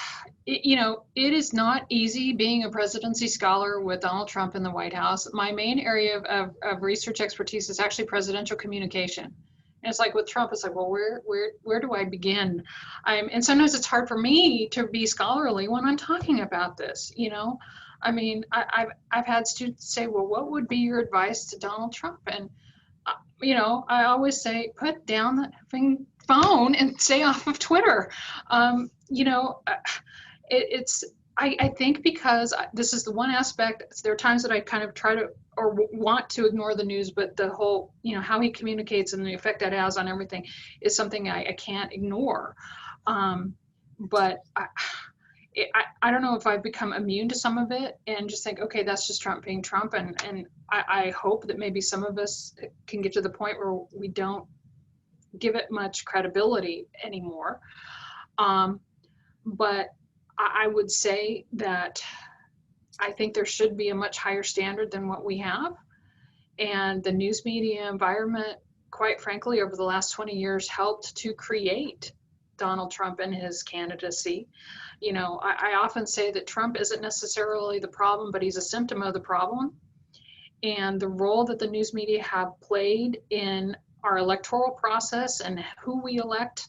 it is not easy being a presidency scholar with Donald Trump in the White House. My main area of research expertise is actually presidential communication. And it's like with Trump, it's like, well, where do I begin? And sometimes it's hard for me to be scholarly when I'm talking about this. I mean, I've had students say, well, what would be your advice to Donald Trump? And I always say, put down the effing phone and stay off of Twitter. I think because this is the one aspect, there are times that I kind of try to or want to ignore the news, but the whole, how he communicates and the effect that has on everything is something I can't ignore. But I don't know if I've become immune to some of it and just think, okay, that's just Trump being Trump. And I hope that maybe some of us can get to the point where we don't give it much credibility anymore. But I would say that I think there should be a much higher standard than what we have. And the news media environment, quite frankly, over the last 20 years helped to create Donald Trump and his candidacy. I often say that Trump isn't necessarily the problem, but he's a symptom of the problem. And the role that the news media have played in our electoral process and who we elect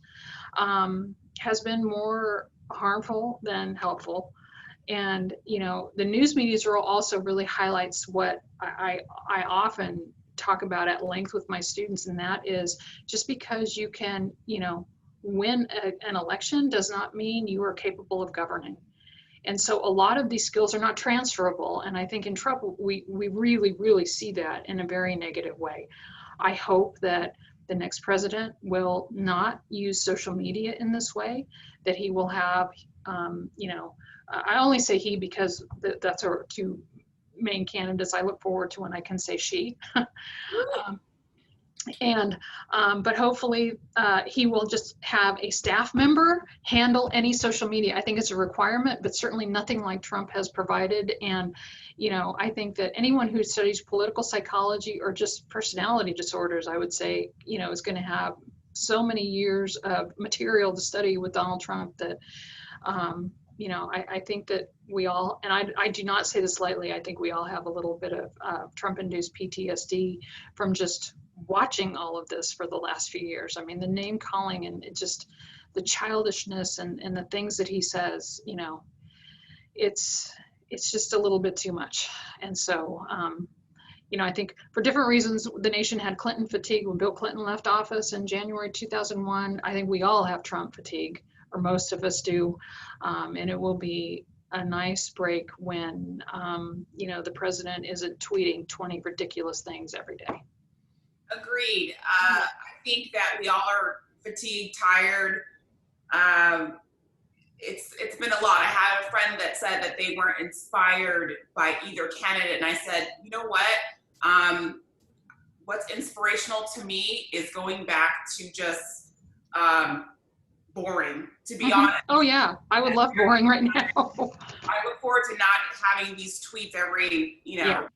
has been more harmful than helpful. And, the news media's role also really highlights what I often talk about at length with my students, and that is just because you can, win an election does not mean you are capable of governing. And so a lot of these skills are not transferable. And I think in Trump, we really, really see that in a very negative way. I hope that the next president will not use social media in this way, that he will have, I only say he because that's our two main candidates I look forward to when I can say she. But hopefully he will just have a staff member handle any social media. I think it's a requirement, but certainly nothing like Trump has provided. And, I think that anyone who studies political psychology or just personality disorders, I would say, is going to have so many years of material to study with Donald Trump that, I think that we all, and I do not say this lightly, I think we all have a little bit of Trump-induced PTSD from just watching all of this for the last few years. I mean, the name calling and it just the childishness and the things that he says, it's just a little bit too much. And so, I think for different reasons, the nation had Clinton fatigue when Bill Clinton left office in January 2001. I think we all have Trump fatigue, or most of us do. And it will be a nice break when, the president isn't tweeting 20 ridiculous things every day. Agreed. I think that we all are fatigued, tired. It's been a lot. I had a friend that said that they weren't inspired by either candidate, and I said, you know what? What's inspirational to me is going back to just boring, to be honest. Oh yeah, I would love boring right now. I look forward to not having these tweets every hour.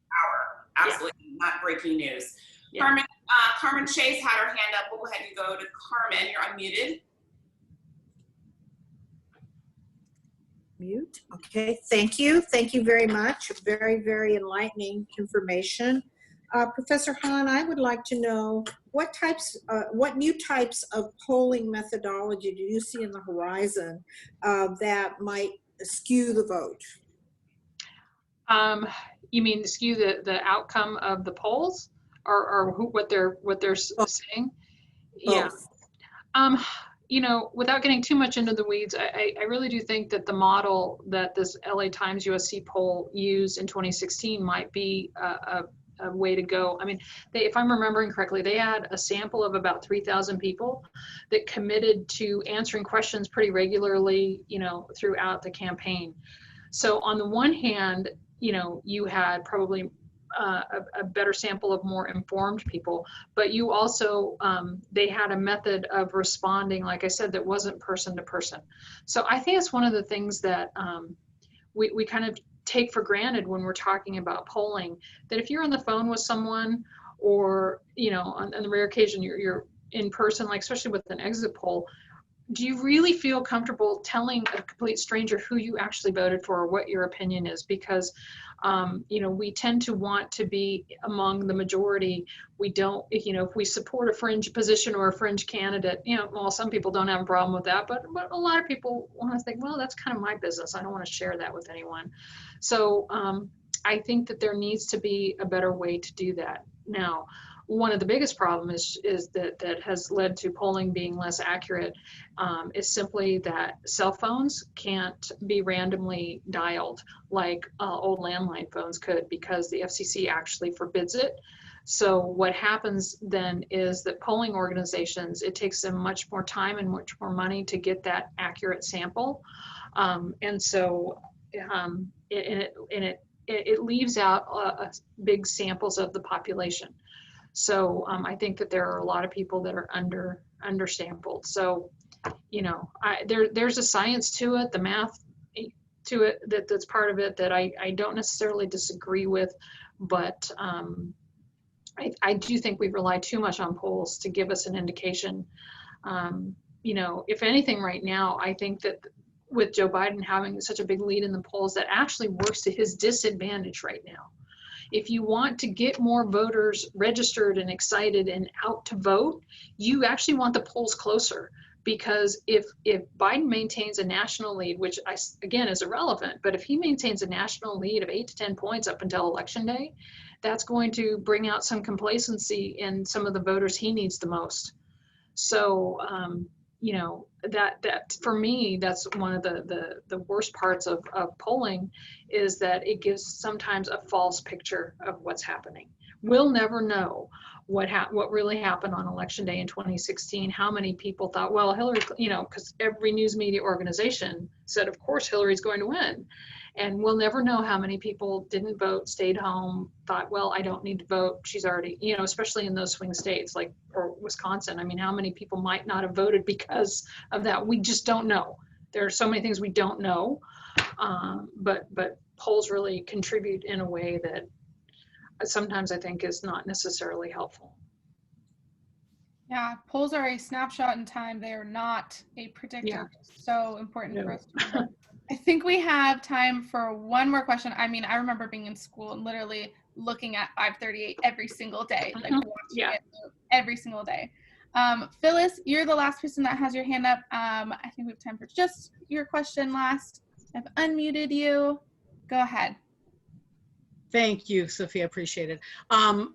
Absolutely not breaking news. Yeah. Carmen Chase had her hand up. We'll go ahead and go to Carmen. You're unmuted. Mute. Okay, thank you. Thank you very much. Very, very enlightening information. Professor Han, I would like to know what new types of polling methodology do you see in the horizon that might skew the vote? You mean skew the outcome of the polls, or what they're saying? Yeah. Without getting too much into the weeds, I really do think that the model that this LA Times USC poll used in 2016 might be a way to go. I mean, if I'm remembering correctly, they had a sample of about 3,000 people that committed to answering questions pretty regularly, throughout the campaign. So on the one hand, you had probably a better sample of more informed people, but you also, they had a method of responding, like I said, that wasn't person to person. So I think it's one of the things that we kind of take for granted when we're talking about polling, that if you're on the phone with someone, or, on the rare occasion you're in person, like especially with an exit poll, do you really feel comfortable telling a complete stranger who you actually voted for or what your opinion is? Because, we tend to want to be among the majority. We don't, if we support a fringe position or a fringe candidate, well, some people don't have a problem with that, but a lot of people want to think, well, that's kind of my business. I don't want to share that with anyone. So I think that there needs to be a better way to do that. Now, one of the biggest problems is that has led to polling being less accurate is simply that cell phones can't be randomly dialed like old landline phones could, because the FCC actually forbids it. So what happens then is that polling organizations, it takes them much more time and much more money to get that accurate sample. And so it leaves out big samples of the population. So I think that there are a lot of people that are undersampled. So, there's a science to it, the math to it, that's part of it that I don't necessarily disagree with, but I do think we rely too much on polls to give us an indication. If anything right now, I think that with Joe Biden having such a big lead in the polls, that actually works to his disadvantage right now. If you want to get more voters registered and excited and out to vote, you actually want the polls closer, because if Biden maintains a national lead, which again is irrelevant, but if he maintains a national lead of 8 to 10 points up until Election Day, that's going to bring out some complacency in some of the voters he needs the most. So, you know, that for me, that's one of the worst parts of polling, is that it gives sometimes a false picture of what's happening. We'll never know what really happened on Election Day in 2016. How many people thought, well, Hillary, you know, because every news media organization said, of course, Hillary's going to win. And we'll never know how many people didn't vote, stayed home, thought, well, I don't need to vote. She's already, you know, especially in those swing states like, or Wisconsin. I mean, how many people might not have voted because of that? We just don't know. There are so many things we don't know. But polls really contribute in a way that sometimes I think is not necessarily helpful. Yeah, polls are a snapshot in time. They are not a predictor. Yeah. So important for us to remember. I think we have time for one more question. I mean, I remember being in school and literally looking at 538 every single day, like watching it every single day. Phyllis, you're the last person that has your hand up. I think we have time for just your question last. I've unmuted you. Go ahead. Thank you, Sophia. Appreciate it.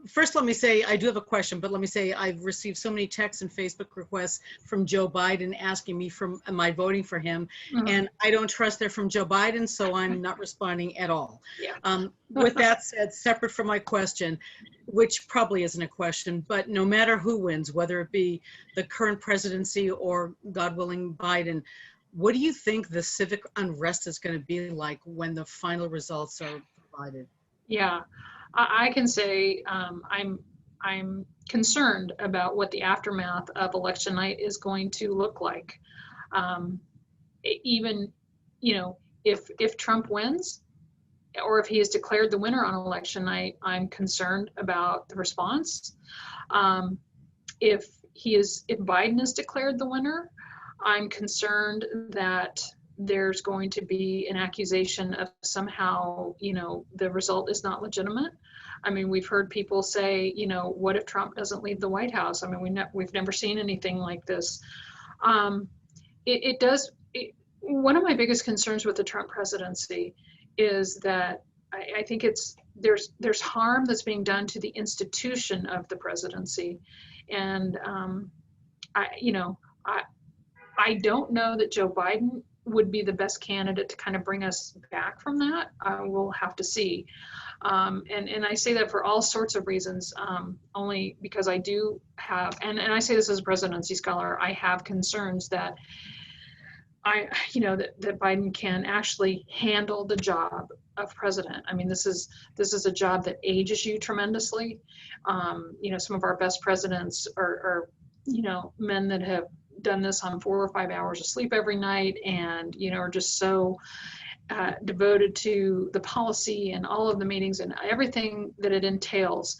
First, let me say, I do have a question, but let me say I've received so many texts and Facebook requests from Joe Biden asking me from my voting for him, and I don't trust they're from Joe Biden, so I'm not responding at all. Yeah. With that said, separate from my question, which probably isn't a question, but no matter who wins, whether it be the current presidency or, God willing, Biden, what do you think the civic unrest is going to be like when the final results are provided? Yeah, I can say I'm concerned about what the aftermath of election night is going to look like. Even, you know, if Trump wins, or if he is declared the winner on election night, I'm concerned about the response. If Biden is declared the winner, I'm concerned that there's going to be an accusation of somehow, you know, the result is not legitimate. I mean, we've heard people say, you know, what if Trump doesn't leave the White House? I mean, we've never seen anything like this. One of my biggest concerns with the Trump presidency is that I think there's harm that's being done to the institution of the presidency. And I don't know that Joe Biden would be the best candidate to kind of bring us back from that. We'll have to see. And I say that for all sorts of reasons, only because I do have, and I say this as a presidency scholar, I have concerns that that Biden can actually handle the job of president. I mean, this is a job that ages you tremendously. Some of our best presidents are men that have done this on 4 or 5 hours of sleep every night, and are just so devoted to the policy and all of the meetings and everything that it entails.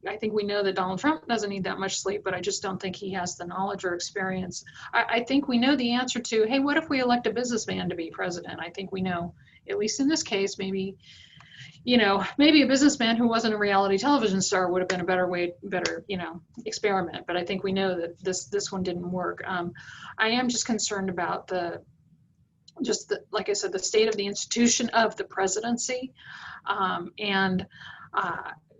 I think we know that Donald Trump doesn't need that much sleep, but I just don't think he has the knowledge or experience. I think we know the answer to, hey, what if we elect a businessman to be president? I think we know, at least in this case, maybe a businessman who wasn't a reality television star would have been a better experiment. But I think we know that this one didn't work. I am just concerned about like I said, the state of the institution of the presidency.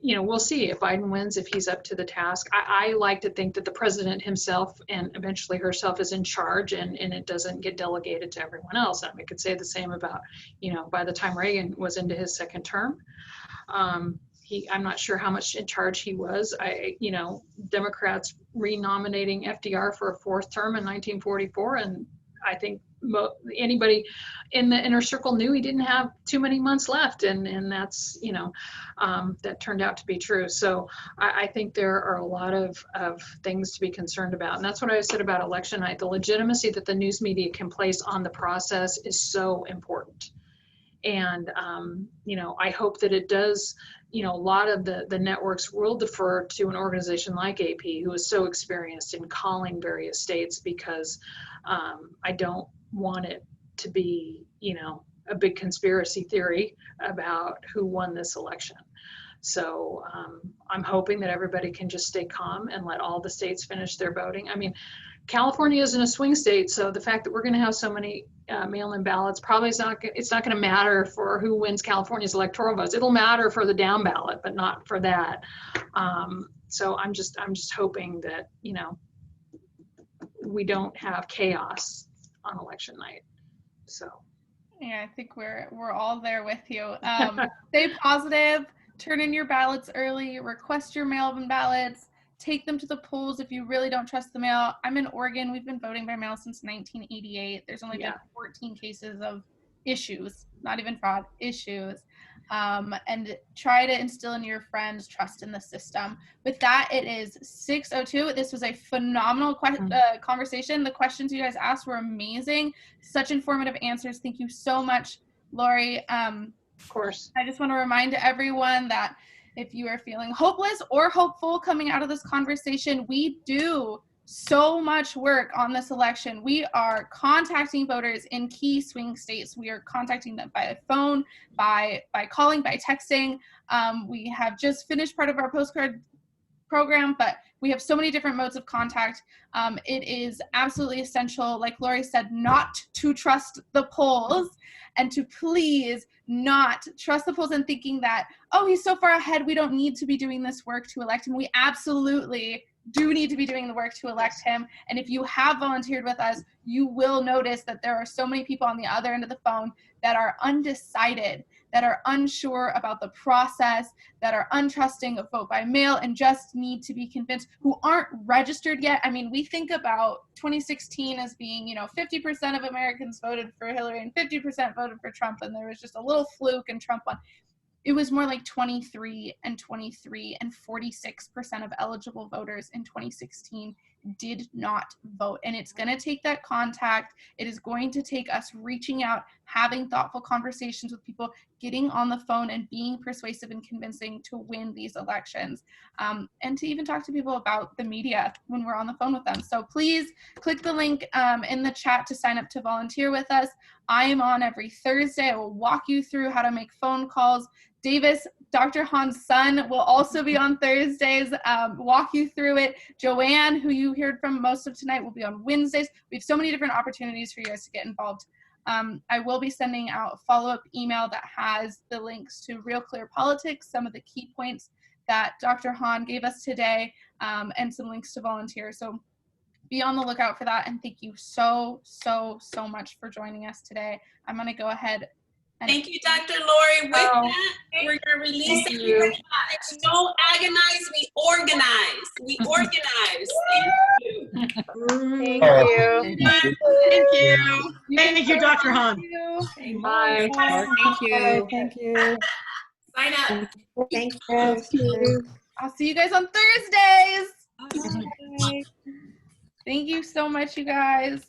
We'll see if Biden wins, if he's up to the task. I like to think that the president himself and eventually herself is in charge, and it doesn't get delegated to everyone else. And we could say the same about, by the time Reagan was into his second term, I'm not sure how much in charge he was. Democrats renominating FDR for a 4th term in 1944, and I think anybody in the inner circle knew he didn't have too many months left, and that's that turned out to be true. So I think there are a lot of things to be concerned about, and that's what I said about election night. The legitimacy that the news media can place on the process is so important, and I hope that it does. A lot of the networks will defer to an organization like AP, who is so experienced in calling various states, because I don't want it to be, a big conspiracy theory about who won this election. So I'm hoping that everybody can just stay calm and let all the states finish their voting. I mean, California isn't a swing state, so the fact that we're going to have so many mail-in ballots probably it's not going to matter for who wins California's electoral votes. It'll matter for the down ballot, but not for that. So I'm just hoping that, you know, we don't have chaos on election night. So yeah, I think we're all there with you. Stay positive, turn in your ballots early, request your mail-in ballots, take them to the polls if you really don't trust the mail. I'm in Oregon. We've been voting by mail since 1988. There's only been 14 cases of issues, not even fraud, issues. And try to instill in your friends trust in the system. With that, it is 6:02. This was a phenomenal conversation. The questions you guys asked were amazing. Such informative answers. Thank you so much, Lori. Of course. I just want to remind everyone that if you are feeling hopeless or hopeful coming out of this conversation, we do so much work on this election. We are contacting voters in key swing states. We are contacting them by phone, by calling, by texting. We have just finished part of our postcard program, but we have so many different modes of contact. It is absolutely essential, like Lori said, not to trust the polls and to please not trust the polls and thinking that, oh, he's so far ahead, we don't need to be doing this work to elect him. We absolutely do need to be doing the work to elect him. And if you have volunteered with us, you will notice that there are so many people on the other end of the phone that are undecided, that are unsure about the process, that are untrusting of vote by mail and just need to be convinced, who aren't registered yet. I mean, we think about 2016 as being, 50% of Americans voted for Hillary and 50% voted for Trump, and there was just a little fluke and Trump won. It was more like 23 and 23, and 46% of eligible voters in 2016 did not vote. And it's going to take that contact. It is going to take us reaching out, having thoughtful conversations with people, getting on the phone and being persuasive and convincing to win these elections, and to even talk to people about the media when we're on the phone with them. So please click the link in the chat to sign up to volunteer with us. I am on every Thursday. I will walk you through how to make phone calls. Davis, Dr. Han's son, will also be on Thursdays, walk you through it. Joanne, who you heard from most of tonight, will be on Wednesdays. We have so many different opportunities for you guys to get involved. I will be sending out a follow-up email that has the links to Real Clear Politics, some of the key points that Dr. Han gave us today, and some links to volunteer. So be on the lookout for that. And thank you so, so, so much for joining us today. I'm going to go ahead. Thank you, Dr. Lori. With that, we're going to release it. Don't agonize, we organize. We organize. Thank you. Thank you. Thank you. Thank you, Dr. Han. Bye. Thank you. Thank you. Sign up. Thank you. I'll see you guys on Thursdays. Bye. Thank you so much, you guys.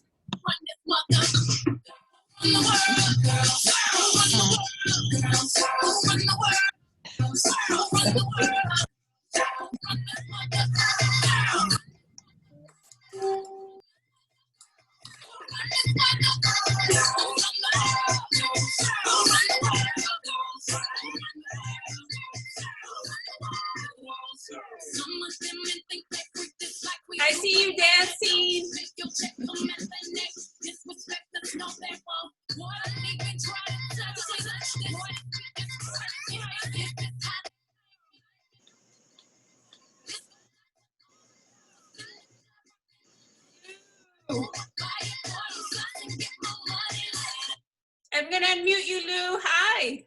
I see you dancing. I'm gonna unmute you, Lou. Hi.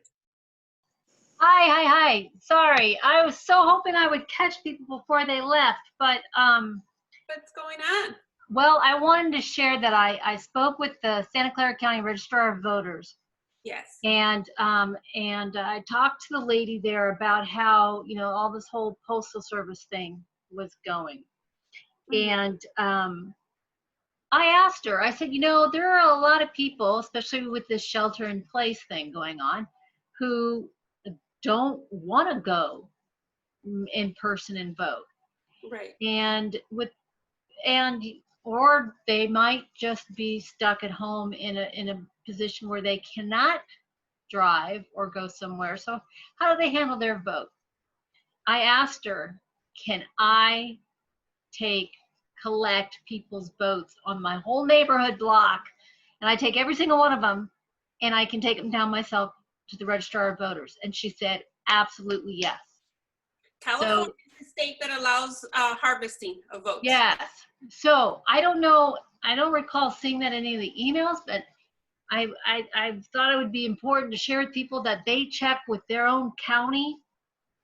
Hi. Sorry, I was so hoping I would catch people before they left, but What's going on? well, I wanted to share that I spoke with the Santa Clara County Registrar of Voters. Yes. And I talked to the lady there about how, all this whole postal service thing was going. And I asked her, I said, there are a lot of people, especially with this shelter in place thing going on, who don't want to go in person and vote. Right. Or they might just be stuck at home in a position where they cannot drive or go somewhere. So how do they handle their vote? I asked her, can I take collect people's votes on my whole neighborhood block, and I take every single one of them, and I can take them down myself to the registrar of voters? And she said, absolutely yes. California is the state that allows harvesting of votes. Yes. So I don't know, I don't recall seeing that in any of the emails, but I thought it would be important to share with people that they check with their own county,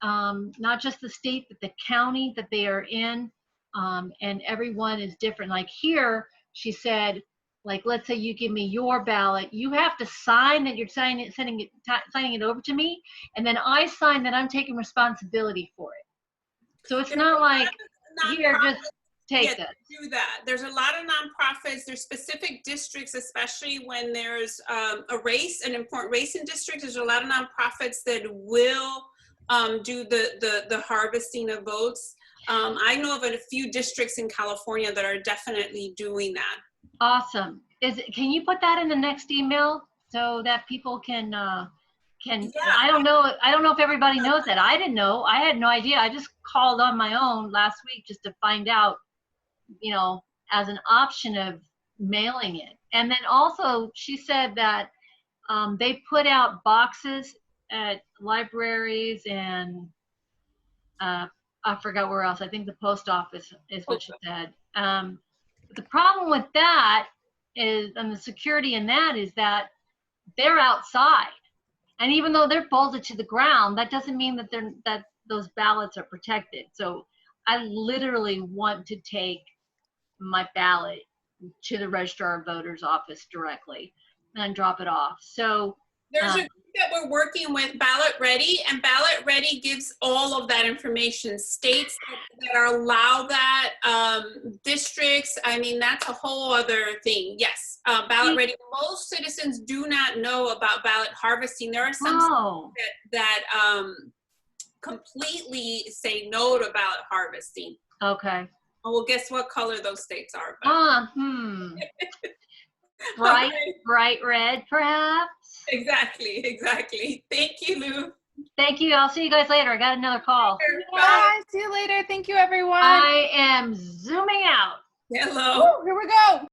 not just the state, but the county that they are in. And everyone is different. Like here, she said, like, let's say you give me your ballot, you have to sign that you're signing it over to me, and then I sign that I'm taking responsibility for it. So it's not like, here, just take this. Do that. There's a lot of nonprofits. There's specific districts, especially when there's a race, an important race in districts. There's a lot of nonprofits that will do the harvesting of votes. I know of a few districts in California that are definitely doing that. Awesome. Can you put that in the next email so that people can yeah. I don't know if everybody knows that. I didn't know. I had no idea. I just called on my own last week just to find out, you know, as an option of mailing it. And then also she said that they put out boxes at libraries and I forgot where else. I think the post office is what she said. The problem with that is, and the security in that is that they're outside. And even though they're bolted to the ground, that doesn't mean that those ballots are protected. So I literally want to take my ballot to the registrar of voters office directly and drop it off. So there's a group that we're working with, Ballot Ready, and Ballot Ready gives all of that information. States that are allow that, districts, I mean, that's a whole other thing. Yes, Ballot Ready. Most citizens do not know about ballot harvesting. There are some that completely say no to ballot harvesting. Okay. Well, guess what color those states are? Bright red, perhaps? Exactly. Thank you, Lou. Thank you. I'll see you guys later. I got another call. Bye. See you later. Thank you, everyone. I am zooming out. Hello. Woo, here we go.